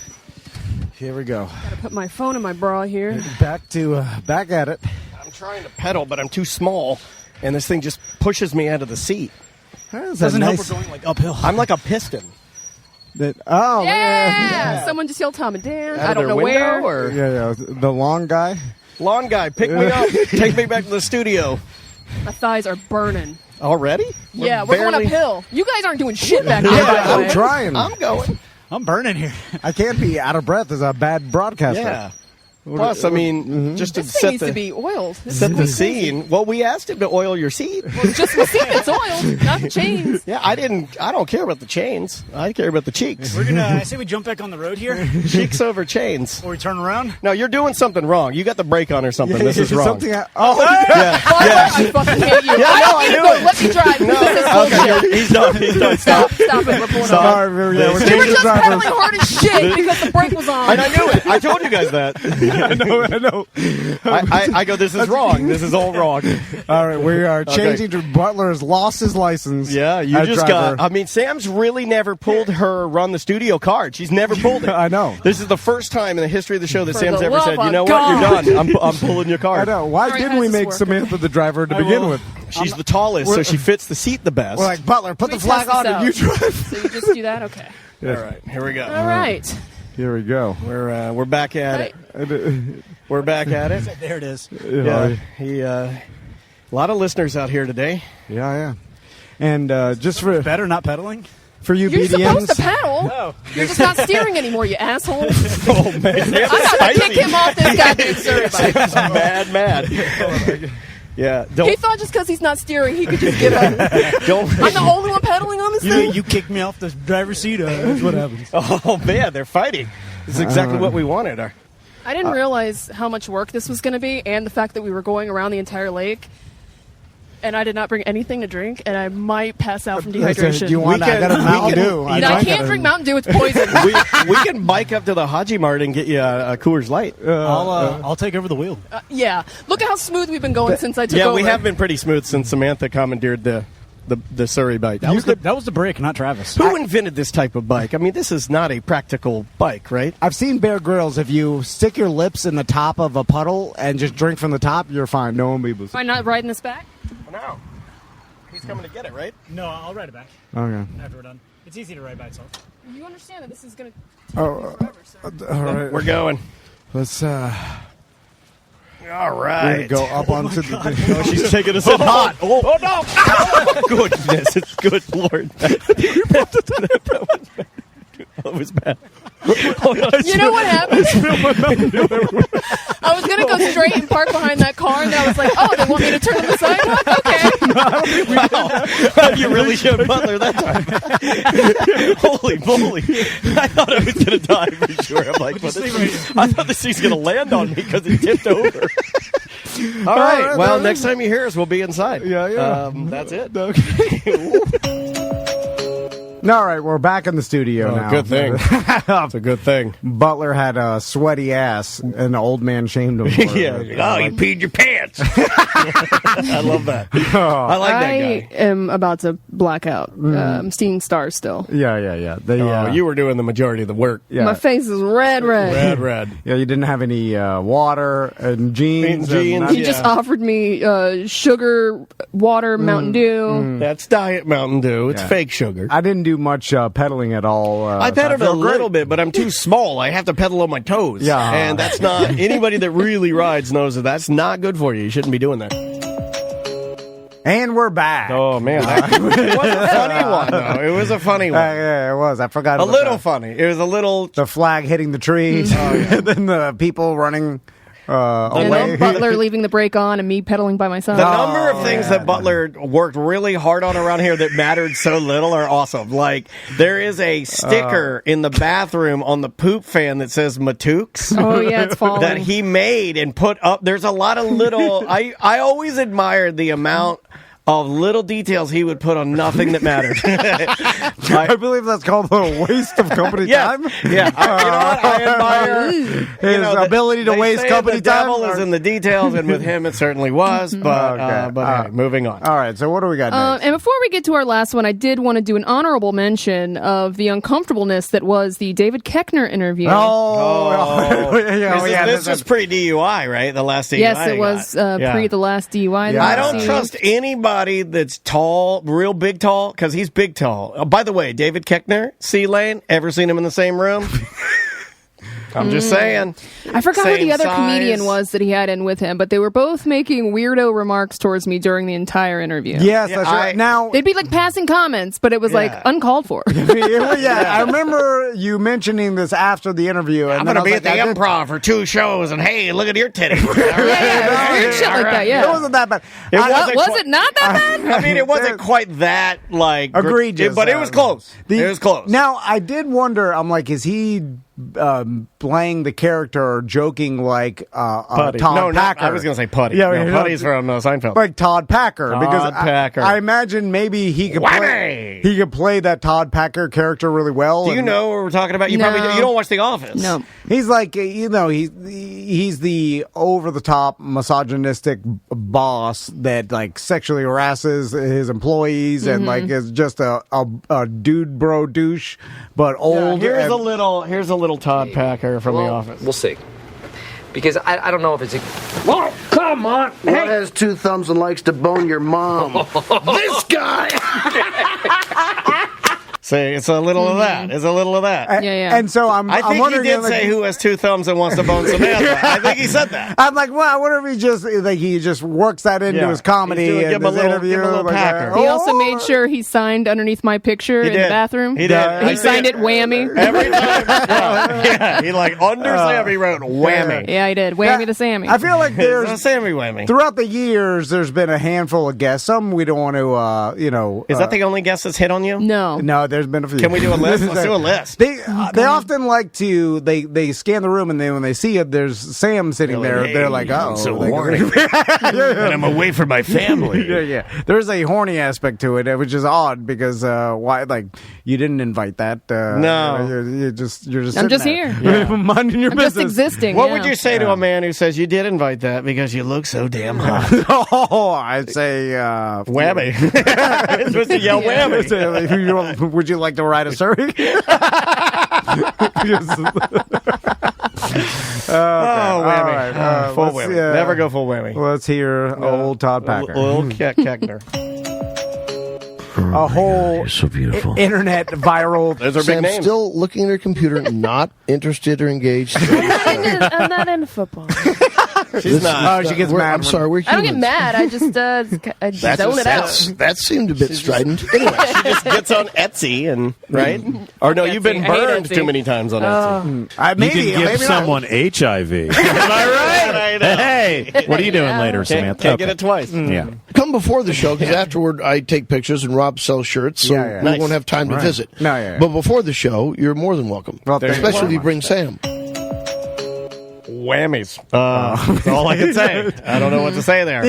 Here we go. Gotta put my phone in my bra here. Back at it. I'm trying to pedal, but I'm too small, and this thing just pushes me out of the seat. Doesn't help. We're going like uphill. I'm like a piston. Yeah! Someone just yelled Tom and Dan. Out I of don't their know where. window, or Yeah, the long guy. lawn guy, pick me up, take me back to the studio. My thighs are burning. Already? Yeah, we're going barely- uphill. You guys aren't doing shit back there, by the I'm way. trying. I'm going. I'm burning here. I can't be out of breath as a bad broadcaster. Yeah. Plus, I mean, just to This thing set needs to be oiled. This set is the crazy. scene. Well, we asked him to oil your seat. Well, it's just my seat that's oiled, not the chains. Yeah, I don't care about the chains. I care about the cheeks. We're gonna. I say we jump back on the road here, Cheeks over chains. or we turn around. No, you're doing something wrong. You got the brake on or something. This is wrong. Something. Yeah. I fucking hate you. Yeah, no, I Let me knew go. it. Let me drive. This is Okay, bullshit. he's done. He's done. Stop. Stop it. We're pulling Stop. over. All right, we're You were changing just drivers. pedaling hard as shit because the brake was on. And I knew it. I told you guys that. I know. I go, this is wrong. This is all wrong. All right, we are changing to Butler has lost his license. Yeah, you as just driver. got. I mean, Sam's really never pulled her run the studio card. She's never pulled it. I know. This is the first time in the history of the show that For Sam's the ever love said, "You of know what? God." You're done. I'm pulling your I card." know. Why Sorry, didn't how's we this make working? Samantha the driver to begin with? She's the tallest, so she fits the seat the best. We're like, Butler, put the Let me flag test on this and you out. drive. So you just do that? Okay. All right, here we go. All right. Here we go. We're back at it. We're back at it. There it is. Yeah, a lot of listeners out here today. Yeah. And just for Better not pedaling. for you You're supposed to BDMs, pedal. You're just not steering anymore, you asshole. Oh man, I'm about to kick him off this goddamn Suri bike. mad. Yeah, don't He thought just because he's not steering, he could just give up. don't. I'm the only one pedaling on this thing. You kicked me off the driver's seat. That's what happens. Oh man, they're fighting. This is exactly what we wanted. I didn't realize how much work this was going to be and the fact that we were going around the entire lake. and I did not bring anything to drink, and I might pass out from dehydration. Do you want? I got a Mountain Dew. I can't drink Mountain Dew; it's poison. we can bike up to the Haji Mart and get you a Coors Light. I'll take over the wheel. Yeah, look at how smooth we've been going since I took over. Yeah, we have been pretty smooth since Samantha commandeered the Suri bike. That was the break, not Travis. Who invented this type of bike? I mean, this is not a practical bike, right? I've seen Bear Grylls. If you stick your lips in the top of a puddle and just drink from the top, you're fine. No one will be. Am I not riding this back? No. He's coming to get it, right? No, I'll ride it back. Okay. After we're done. It's easy to ride by itself. You understand that this is going to take forever, so. All right. We're going. Let's all right. Go up onto the. Oh, she's taking us in hot. Oh no! Goodness, it's good Lord. That was bad. You know what happened? I was going to go straight and park behind that car, and then I was like, oh, they want me to turn on the sidewalk? Okay. Wow. You really showed Butler that time. Holy moly. I thought I was going to die for sure. I'm like, I thought this thing's going to land on me because it tipped over. All right. Well, next time you hear us, we'll be inside. Yeah. That's it. Okay. All right, we're back in the studio now. Good thing. It's a good thing. Butler had a sweaty ass, and the old man shamed him for it. Yeah. Oh, you peed your pants. I love that. I like that guy. I am about to black out. I'm seeing stars still. Yeah. You were doing the majority of the work. Yeah. My face is red. Red. Yeah, you didn't have any water and jeans. He just offered me sugar, water, Mountain Dew. That's Diet Mountain Dew. It's fake sugar. I didn't do much pedaling at all. I pedaled a little bit, but I'm too small. I have to pedal on my toes. Yeah. And that's not, anybody that really rides knows that that's not good for you. You shouldn't be doing that. And we're back. Oh, man. It was a funny one, though. It was a funny one. Yeah, it was. I forgot about a little that. funny. It was a little... The flag hitting the trees, and then the people running and away. then Butler leaving the brake on and me pedaling by myself. The number of things that Butler worked really hard on around here that mattered so little are awesome. Like, there is a sticker in the bathroom on the poop fan that says Matooks. Oh, yeah, it's falling. That he made and put up. There's a lot of little... I always admired the amount of little details he would put on nothing that mattered. I believe that's called a waste of company time. Yeah. You know what? I admire his ability to waste company the devil time. is in the details, and with him it certainly was. But hey, moving on. All right, so what do we got next? And before we get to our last one, I did want to do an honorable mention of the uncomfortableness that was the David Koechner interview. This was pre-DUI, right? The last DUI. Yes, it was pre the last DUI. Yeah. I don't trust anybody that's tall, real big tall, because he's big tall. Oh, by the way, David Koechner, C-Lane, ever seen him in the same room? I'm just saying. I forgot who the other comedian was that he had in with him, but they were both making weirdo remarks towards me during the entire interview. Yes, that's right. Now they'd be like passing comments, but it was like uncalled for. I remember you mentioning this after the interview. And I'm going to be at the Improv for 2 shows, and hey, look at your titty. Shit like that. Yeah, it wasn't that bad. Was it not that bad? I mean, it wasn't quite that like egregious, but it was close. It was close. Now I did wonder. I'm like, is he playing the character or joking like Todd Packer? I was going to say Putty. Yeah, Putty's from Seinfeld. Like Todd Packer. Packer. I imagine maybe he could play that Todd Packer character really well. Do you know what we're talking about? You probably you don't watch The Office. No. He's like, he's the over-the-top misogynistic boss that like sexually harasses his employees and like is just a dude bro douche, but old. Here's a little Todd Packer from The Office. We'll see. Because I don't know if it's a... Oh, come on! What has 2 thumbs and likes to bone your mom? This guy! See, it's a little of that. It's a little of that. And so I think wondering, he did say who has 2 thumbs and wants to bone Samantha. I think he said that. I'm like, well, I wonder if he just works that into his comedy and his interview. He also made sure he signed underneath my picture in the bathroom. He did. He signed it whammy. Every time. He like under Sammy wrote whammy. Yeah, he did. Whammy the Sammy. I feel like there's a Sammy whammy. Throughout the years, there's been a handful of guests. Some we don't want to, Is that the only guest that's hit on you? No. No, there's been a few. Can we do a list? Let's do a list. They often like to they scan the room, and then when they see it, there's Sam sitting there. Hey, they're like, oh, I'm so horny, and I'm away from my family. Yeah. There's a horny aspect to it, which is odd because why? Like you didn't invite that. No, you're just. I'm just here, I'm minding your business. just existing. What would you say to a man who says you did invite that because you look so damn hot? Oh, I'd say whammy. It's supposed to yell whammy. Would you like to ride a Suri? Oh, whammy. Right. Full whammy. Never go full whammy. Let's hear old Todd Packer. Old Keckner. A whole so beautiful. Internet viral. Those are big Sam's names. still looking at her computer, not interested or engaged. I'm not into football. She's not. Oh, she gets mad. I'm sorry, we're I don't get humans. mad. I just zone it out. That seemed a bit strident. Anyway, She just gets on Etsy and right. Or no, you've been Etsy. I hate burned Etsy. too many times on Etsy. Maybe you can give someone HIV. Am I right? Hey, what are you doing later, Samantha? Can't get it twice. Yeah. come before the show because afterward I take pictures and Rob sells shirts, so we Nice. won't have time to Right. visit. No, But before the show, you're more than welcome, Well, thank you especially very if you much. bring Sam. Whammies. That's all I can say. I don't know what to say there.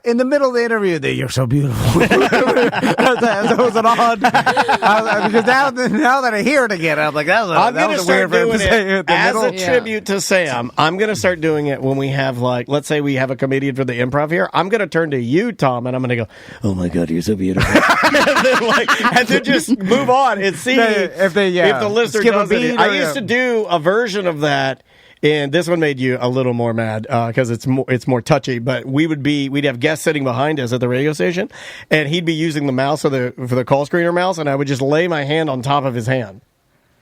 In the middle of the interview, you're so beautiful. that was an odd. Because now that I hear it again, I'm like, I'm that going to was start weird for him doing to say it at the as middle. a tribute to Sam. I'm going to start doing it when we have, like, let's say we have a comedian for the improv here. I'm going to turn to you, Tom, and I'm going to go, oh my God, you're so beautiful. and then just move on and see if the listener skip a does it. beat I or- used to do a version of that. And this one made you a little more mad because it's more touchy. But we'd have guests sitting behind us at the radio station, and he'd be using the mouse for the call screener mouse, and I would just lay my hand on top of his hand.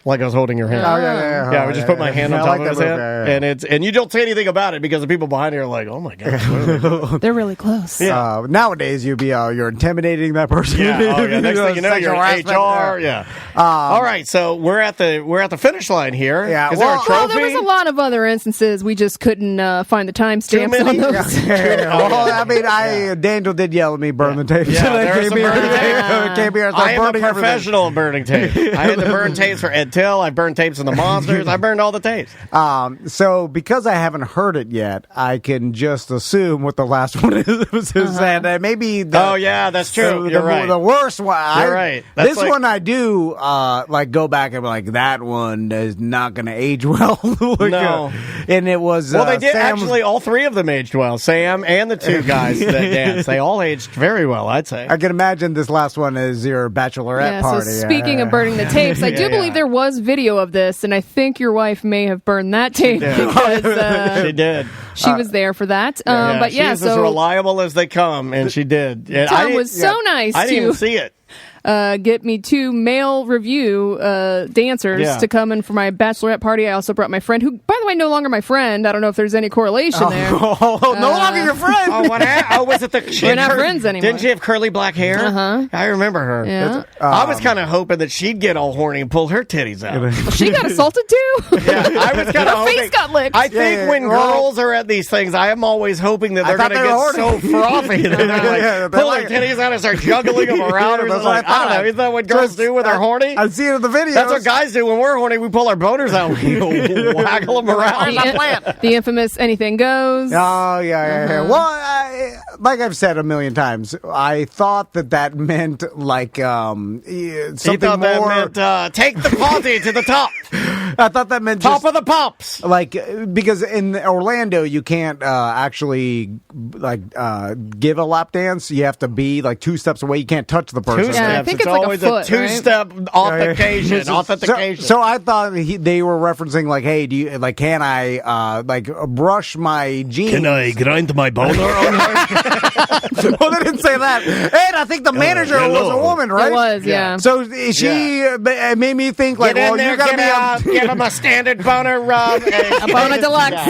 Like I was holding your hand. Oh, yeah. Yeah, I would just put my hand on I top like of his that hand, move, yeah. and you don't say anything about it because the people behind you are like, "Oh my God, They're really close. Yeah. Nowadays, you're intimidating that person. yeah, next thing you know, you're in HR. Yeah. All right, so we're at the finish line here. Yeah, Is there a Well, trophy? there was a lot of other instances we just couldn't find the timestamps many? on those. Well, I mean, Daniel did yell at me, burn the tape. Yeah, So there they was came some here. burning tape. Came here and I started am a burning everything. professional at burning tape. I had to burn tapes for Ed Till. I burned tapes in the Monsters. I burned all the tapes. So because I haven't heard it yet, I can just assume what the last one is. And maybe Oh yeah, that's true. You're right. The worst one. You're right. That's This like- one I do go back and be like, that one is not going to age well. No. And it was Well, they did Sam's- actually. All three of them aged well. Sam and the two guys that danced. They all aged very well. I'd say. I can imagine this last one is your bachelorette Yeah, party. so speaking of burning the tapes, I do believe there was video of this, and I think your wife may have burned that tape because She did. she was there for that. But yeah, she's as so reliable as they come, and she did. And Tom was so nice I didn't to even see it. get me 2 male review dancers to come in for my bachelorette party. I also brought my friend, who, by the way, no longer my friend. I don't know if there's any correlation there. no longer your friend. Oh, what happened? Oh, was it the? We're not friends anymore. Didn't she have curly black hair? I remember her. Yeah. I was kind of hoping that she'd get all horny and pull her titties out. Well, she got assaulted too. Yeah, I was kind of Her hoping. face got licked. I think when girls are at these things, I am always hoping that they're thought going to they get were so horny. frothy that they're Yeah, like they pull like their it. titties out and start juggling them around. Or That's something. what I Like, I don't thought. know. Isn't that what girls do when they're horny? I've seen it in the videos. That's what guys do when we're horny. We pull our boners out. We waggle them around. The infamous anything goes. Oh, yeah. Well, like I've said a million times, I thought that meant like something He thought more. that meant take the party to the top. I thought that meant Top just, of the pops. like because in Orlando you can't actually give a lap dance. You have to be like 2 steps away. You can't touch the person. Two Yeah, I steps. think it's it's like a always foot, right? 2-step authentication. Authentication. So I thought they were referencing like, hey, do you can I brush my jeans? Can I grind my boner on her? Well, they didn't say that. And I think the manager was a woman, right? It was, yeah. So she it made me think like, Get in well, there, you got to be give him a standard boner rub. A boner deluxe.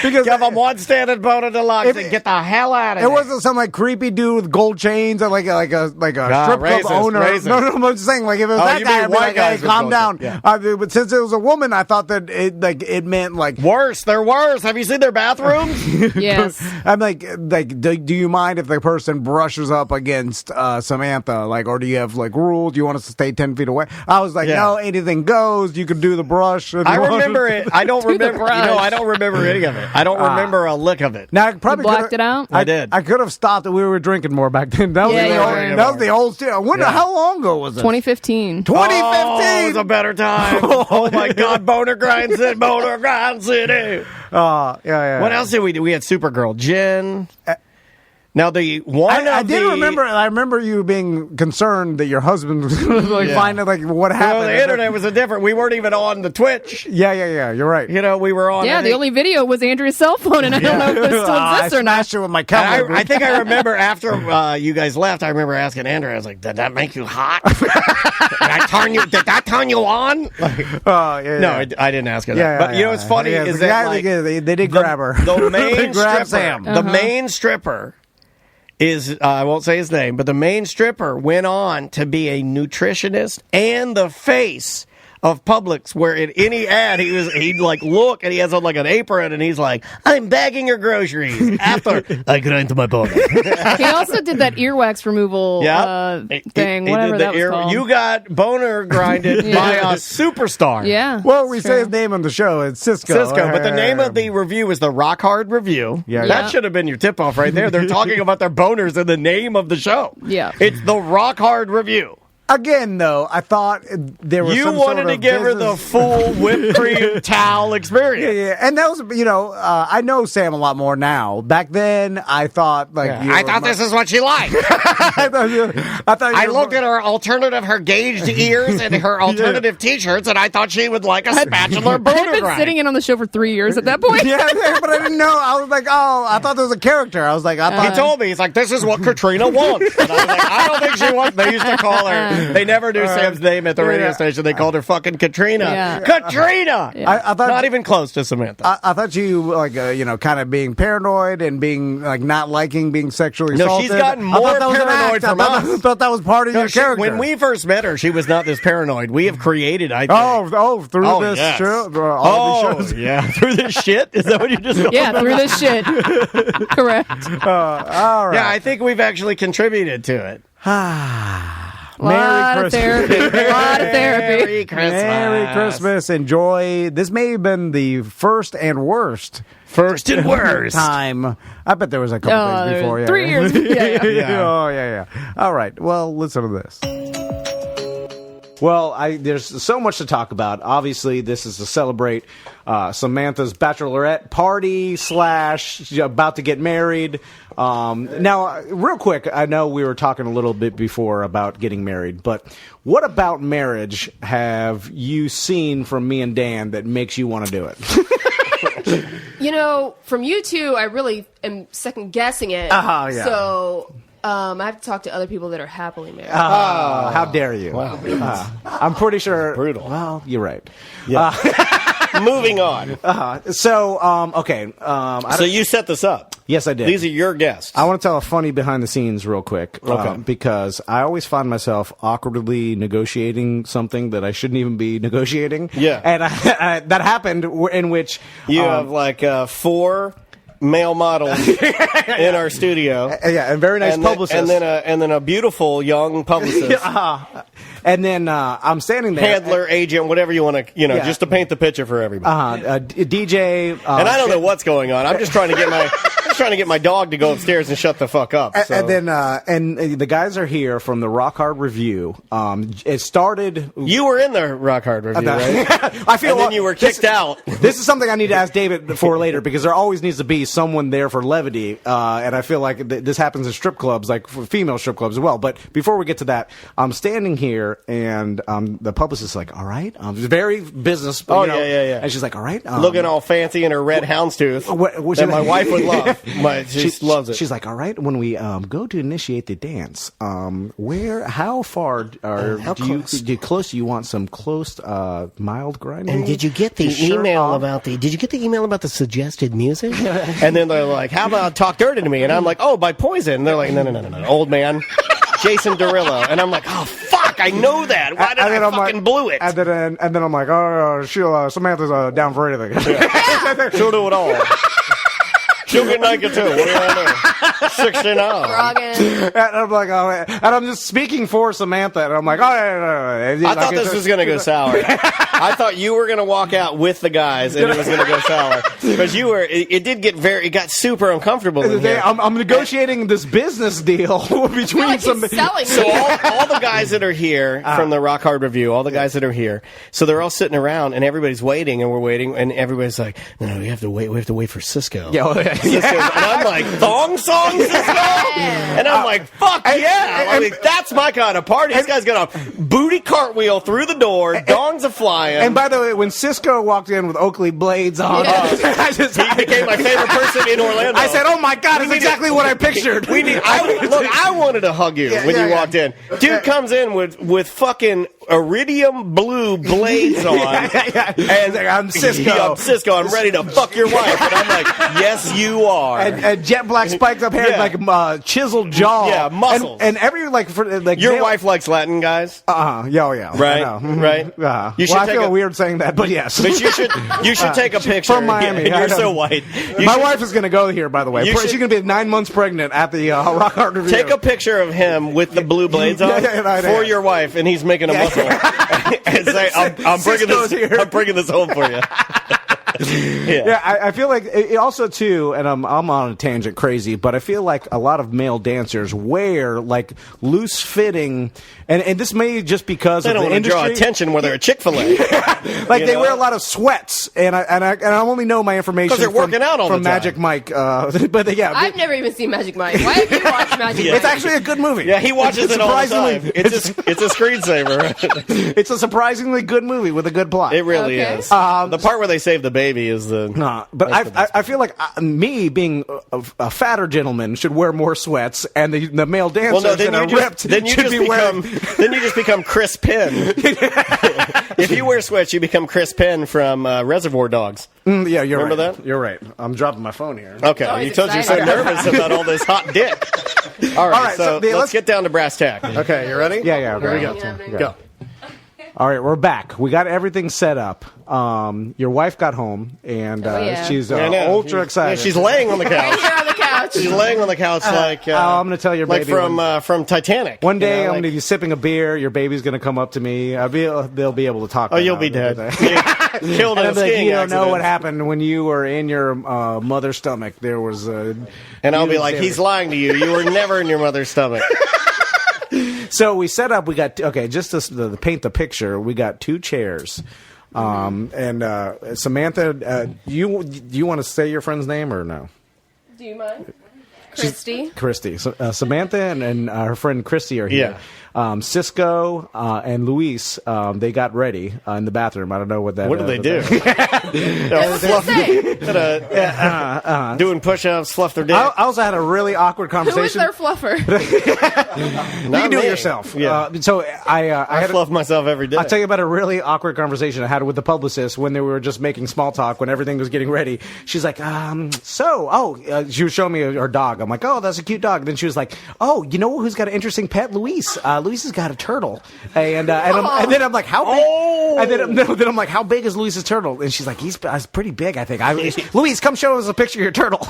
because Give him one standard boner deluxe and get the hell out of it there. wasn't some like creepy dude with gold chains and like a strip club racist, owner. racist. No, I'm just saying like if it was that you guy, mean I'd be white like, hey, guys with calm gold down. chains, yeah. But since it was a woman, I thought that it meant like Worse. They're worse. Have you seen their bathrooms? Yes. I'm like do you mind if the person brushes up against Samantha? Like, or do you have like rules? Do you want us to stay 10 feet away? I was like, no, anything goes. You can do the brush. I remember it. I don't remember. I don't remember any of it. I don't remember a lick of it. Now, I probably blacked it out. I did. I could have stopped it. We were drinking more back then. That was the old shit. How long ago was it? 2015. 2015. Oh, it was a better time. Oh my God, Boner Grind City, Boner Grind City. Yeah. What else did we do? We had Supergirl, Jen. Now the one I did remember. I remember you being concerned that your husband was finding like what happened. Well, the internet was different. We weren't even on the Twitch. Yeah. You're right. We were on. Yeah, the only video was Andrea's cell phone, and I don't know if it still exists or not. I smashed it with my camera. I think I remember after you guys left. I remember asking Andrew. I was like, "Did that make you hot? Did that turn you on?" No, I didn't ask her that. But what's funny is that they did grab her. The main stripper, Sam. The main stripper. I won't say his name, but the main stripper went on to be a nutritionist and the face of Publix, where in any ad he'd like look and he has on like an apron and he's like, "I'm bagging your groceries after I grind to my boner." He also did that earwax removal thing, whatever that was called. You got boner grinded by a superstar. Yeah. Well, we say his name on the show. It's Cisco. But the name of the review is the Rock Hard Review. Yeah. That should have been your tip off right there. They're talking about their boners in the name of the show. Yeah. It's the Rock Hard Review. Again, though, I thought there was you wanted to give her the full whipped cream towel experience. Yeah, and that was, I know Sam a lot more now. Back then, I thought I thought this is what she liked. I looked at her gauged ears and her alternative T-shirts, and I thought she would like a spatula boner I'd been grind. sitting in on the show for 3 years at that point. yeah, but I didn't know. I was like, I thought there was a character. I was like, he told me, he's like, "This is what Katrina wants." And I was like, "I don't think she wants." They used to call her. They never do Sam's name at the radio station. They called her fucking Katrina. Yeah. Katrina! Yeah. I thought, not even close to Samantha. I thought you, kind of being paranoid and being, not liking being sexually No, assaulted. she's gotten more paranoid from us. I thought that was part of your character. When we first met her, she was not this paranoid. We have created, I think. Through this show? All these shows? Yeah. Through this shit? Is that what you just called Yeah, through this shit. Correct. All right. Yeah, I think we've actually contributed to it. Merry Christmas. Merry Christmas. Merry Christmas. Enjoy. This may have been the first and worst. First and worst time. I bet there was a couple days before. 3 years. Yeah. Oh, yeah. All right. Well, listen to this. Well, there's so much to talk about. Obviously, this is to celebrate Samantha's bachelorette party / about to get married. Now, real quick, I know we were talking a little bit before about getting married, but what about marriage have you seen from me and Dan that makes you want to do it? From you two, I really am second guessing it. Yeah. So I have to talk to other people that are happily married. How dare you? Wow. I'm pretty sure. Brutal. Well, you're right. Yeah. Moving on. Okay. So you set this up. Yes, I did. These are your guests. I want to tell a funny behind the scenes real quick. Okay. Because I always find myself awkwardly negotiating something that I shouldn't even be negotiating. Yeah. And that happened in which... You have 4 male models in our studio. And very nice publicists. And then a beautiful young publicist. And then I'm standing there. Handler, agent, whatever you want to, just to paint the picture for everybody. DJ. And I don't know what's going on. I'm just trying to get my dog to go upstairs and shut the fuck up. So. And then and the guys are here from the Rock Hard Review. It started. You were in the Rock Hard Review, right? I feel. And then you were kicked out. This is something I need to ask David for later because there always needs to be someone there for levity, and I feel like this happens in strip clubs, like for female strip clubs as well. But before we get to that, I'm standing here, and the publicist is like, "All right," very business. Yeah. And she's like, "All right," looking all fancy in her red houndstooth that my wife would love. She loves it. She's like, "All right, when we go to initiate the dance, how far close do you want some close mild grinding?" And did you get the email about the suggested music? And then they're like, "How about Talk Dirty to Me?" And I'm like, "Oh, by Poison." And they're like, No, old man, Jason Derulo. And I'm like, "Oh fuck, I know that. Why did I fucking blew it?" And then I'm like, "Oh, Samantha's down for anything." She'll do it all. She'll get naked too. What do you want to do? 69. And I'm like, oh, and I'm just speaking for Samantha, and I'm like, oh, no. I thought this was going to go sour. I thought you were going to walk out with the guys, and it was going to go sour because you were. It did get it got super uncomfortable in here. I'm negotiating this business deal between like some. he's selling So me. all the guys that are here from the Rock Hard Review, all the guys that are here, so they're all sitting around, and everybody's waiting, and we're waiting, and everybody's like, no, we have to wait. We have to wait for Cisco. Cisco's, and I'm like, thong song, Cisco? And I'm like, fuck yeah. I mean, that's my kind of party. This guy's got a booty cartwheel through the door, dongs are flying. And by the way, when Cisco walked in with Oakley blades on, he became my favorite person in Orlando. I said, oh my God, that's exactly what I pictured. I wanted to hug you when you walked in. Dude comes in with fucking iridium blue blades on. And I'm Cisco. I'm Cisco. I'm ready to fuck your wife. And I'm like, yes, you are. And jet black spiked up hair, like chiseled jaw. Yeah, muscles. And every, your wife likes Latin guys? Yeah. Right? I know. Right? I feel weird saying that, but yes. But you should take a picture. From Miami. You're so white. My wife is going to go here, by the way. She's going to be 9 months pregnant at the Rock Hard Review. Take a picture of him with the blue blades on for your wife, and he's making a muscle. And say, I'm bringing this home for you. I feel like it also too, and I'm on a tangent crazy, but I feel like a lot of male dancers wear like loose fitting, and this may just because they don't want to draw attention where they're at Chick-fil-A. They wear a lot of sweats, and I only know my information because they're working out all the time. From Magic Mike. But I've never even seen Magic Mike. Why have you watched Magic Mike? It's actually a good movie. Yeah, he watches it all the time. It's a screensaver. It's a surprisingly good movie with a good plot. It really is. The part where they save the baby is the. No, but I feel like me being a fatter gentleman should wear more sweats, and the male dancers that are ripped should be wearing. Then you just become Chris Penn. If you wear sweats, you become Chris Penn from Reservoir Dogs. Yeah, you're Remember right. that? You're right. I'm dropping my phone here. Okay, you told you're so nervous about all this hot dick. All right, so let's get down to brass tack. Okay, you ready? Yeah. Here we go. Go. All right, we're back. We got everything set up. Your wife got home, and she's ultra excited. Yeah, she's laying on the couch. Right here on the couch. She's laying on the couch like I'm going to tell your baby from Titanic. One day I'm going to be sipping a beer. Your baby's going to come up to me. They'll be able to talk. Oh, you'll be dead. Killed in a skiing you don't know accident. what happened when you were in your mother's stomach. There was a. And I'll be like, he's lying to you. You were never in your mother's stomach. So we set up. We got just to paint the picture. We got 2 chairs. And Samantha, you want to say your friend's name or no? Do you mind? Christy. So, Samantha and her friend Christy are here. Cisco and Luis, they got ready in the bathroom. I don't know what that. What did they do? Doing push-ups, fluff their dick. I also had a really awkward conversation. Who is their fluffer? You can do it yourself. Yeah. So I fluff myself every day. I'll tell you about a really awkward conversation I had with the publicist when they were just making small talk when everything was getting ready. She's like, she was showing me her dog. I'm like, oh, that's a cute dog. Then she was like, oh, you know who's got an interesting pet? Luis. Luis has got a turtle. And then I'm like, how big? And then I'm like, how big is Luis's turtle? And she's like, he's pretty big, I think. Luis, come show us a picture of your turtle.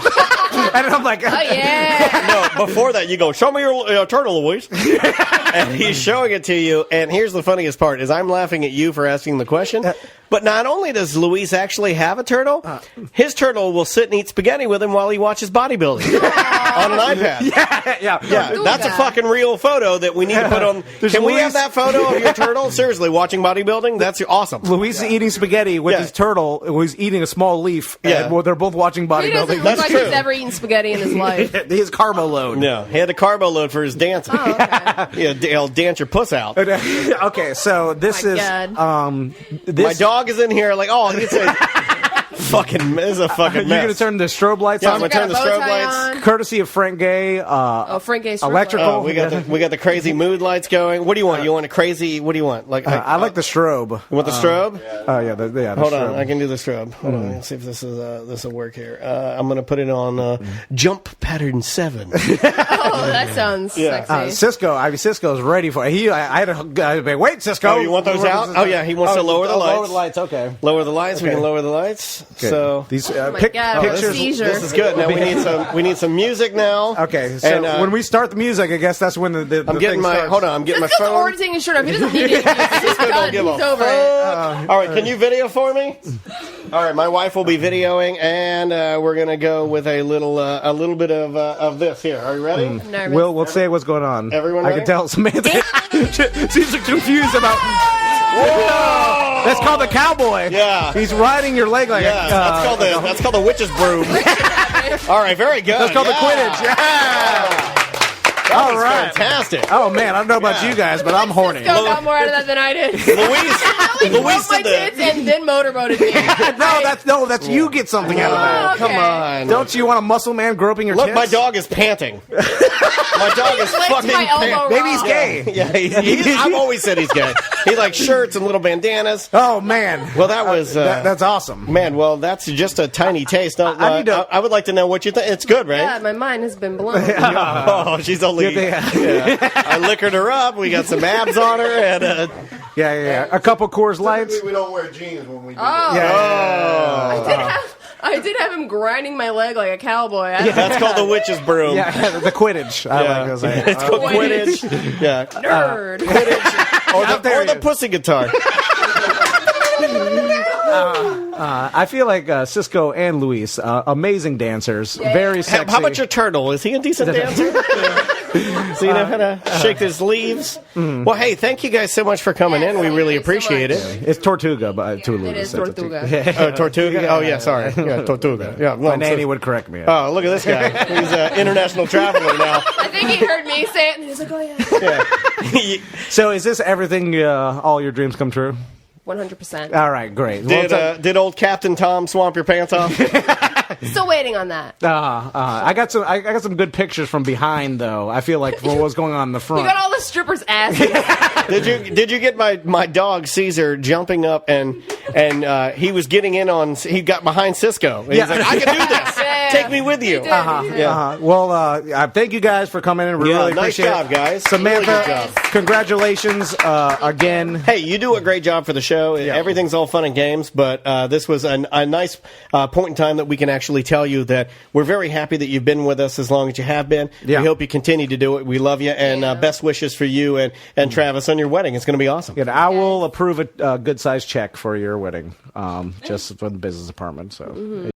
And I'm like, oh yeah. No, before that you go, show me your turtle, Luis. And he's showing it to you. And here's the funniest part: is I'm laughing at you for asking the question. But not only does Luis actually have a turtle, his turtle will sit and eat spaghetti with him while he watches bodybuilding on an iPad. Yeah. That's a fucking real photo that we need to put on. Can we have that photo of your turtle? Seriously, watching bodybuilding? That's awesome. Luis is eating spaghetti with his turtle, who is eating a small leaf. Yeah. And they're both watching bodybuilding. He doesn't look like he's ever eaten spaghetti in his life. His carbo load. No, he had a carbo load for his dancing. Oh, okay. Yeah, he'll dance your puss out. Okay, so this is my dog is in here like, oh, it's a fucking mess. You're going to turn the strobe lights on? I'm going to turn the strobe lights. Courtesy of Frank Gay. Frank Gay's electrical. We got the crazy mood lights going. What do you want? You want a crazy? What do you want? Like I like the strobe. You want the strobe? The Hold strobe. on, I can do the strobe. Hold on, let's see if this will work here. I'm going to put it on jump pattern 7. Oh, that sounds sexy. Cisco's ready for it. I had to wait, Cisco. Oh, you want those out? Oh yeah, he wants to lower the lights. Lower the lights. Okay. Lower the lights. Okay. We can lower the lights. So these my God, pictures. seizure. this is good. Now we need some music now. Okay, so when we start the music, I guess that's when the I'm getting thing my starts. hold on. I'm getting my Cisco's phone. already taking his shirt off. He doesn't need it. He's done. He's over it. All right, can you video for me? All right, my wife will be videoing, and we're gonna go with a little bit of this here. Are you ready? I'm nervous. We'll say what's going on. Everyone I ready? can tell Samantha. She's confused about. Whoa! That's called the cowboy. Yeah. He's riding your leg like that's called the witch's broom. All right, very good. That's called the Quidditch. Yeah. All right. Fantastic. Oh man, I don't know about you guys, but I'm horny. Cisco got more out of that than I did. Louise my did tits and then motorboated me. That's you get something out of that. Okay. Come on. Don't you want a muscle man groping your Look, tits? my dog is panting. My dog is Licked fucking my elbow panting. Maybe he's gay. Yeah, I've always said he's gay. He likes shirts and little bandanas. Oh man. Well, that was that's awesome. man. Well, that's just a tiny taste. I would like to know what you think. It's good, right? Yeah, my mind has been blown. Oh, she's only. Yeah. I liquored her up. We got some abs on her, and Yeah. A couple Coors Lights. We don't wear jeans when we do I did have him grinding my leg like a cowboy. that's called the witch's broom. Yeah, the Quidditch. I like those. It's called Quidditch. Yeah, Nerd. Quidditch or the pussy guitar. I feel like Cisco and Luis, amazing dancers, very sexy. How about your turtle? Is he a decent dancer? So you know how to shake his leaves. Well, hey, thank you guys so much for coming in. We really appreciate it. It's Tortuga, but to Luis. It is Tortuga. Oh, Tortuga? Oh, yeah, sorry. Yeah, Tortuga. Yeah, My nanny would correct me. Oh, look at this guy. He's an international traveler now. I think he heard me say it, and he's like, "Oh yeah." So, is this everything? All your dreams come true? 100%. All right, great. Did old Captain Tom swamp your pants off? Still waiting on that. I got some good pictures from behind though. I feel like what was going on in the front. You got all the strippers' asses. Did you get my dog Caesar jumping up and he was getting in on, he got behind Cisco. And he's like, I can do this. Take me with you. Well, thank you guys for coming in. We really nice appreciate job, it. guys. Samantha, Really good job. congratulations again. Hey, you do a great job for the show. Everything's all fun and games, but this was a nice point in time that we can actually tell you that we're very happy that you've been with us as long as you have been. We hope you continue to do it. We love you, and best wishes for you and Travis on your wedding. It's going to be awesome. And I will approve a good-sized check for your wedding, just from the business department. So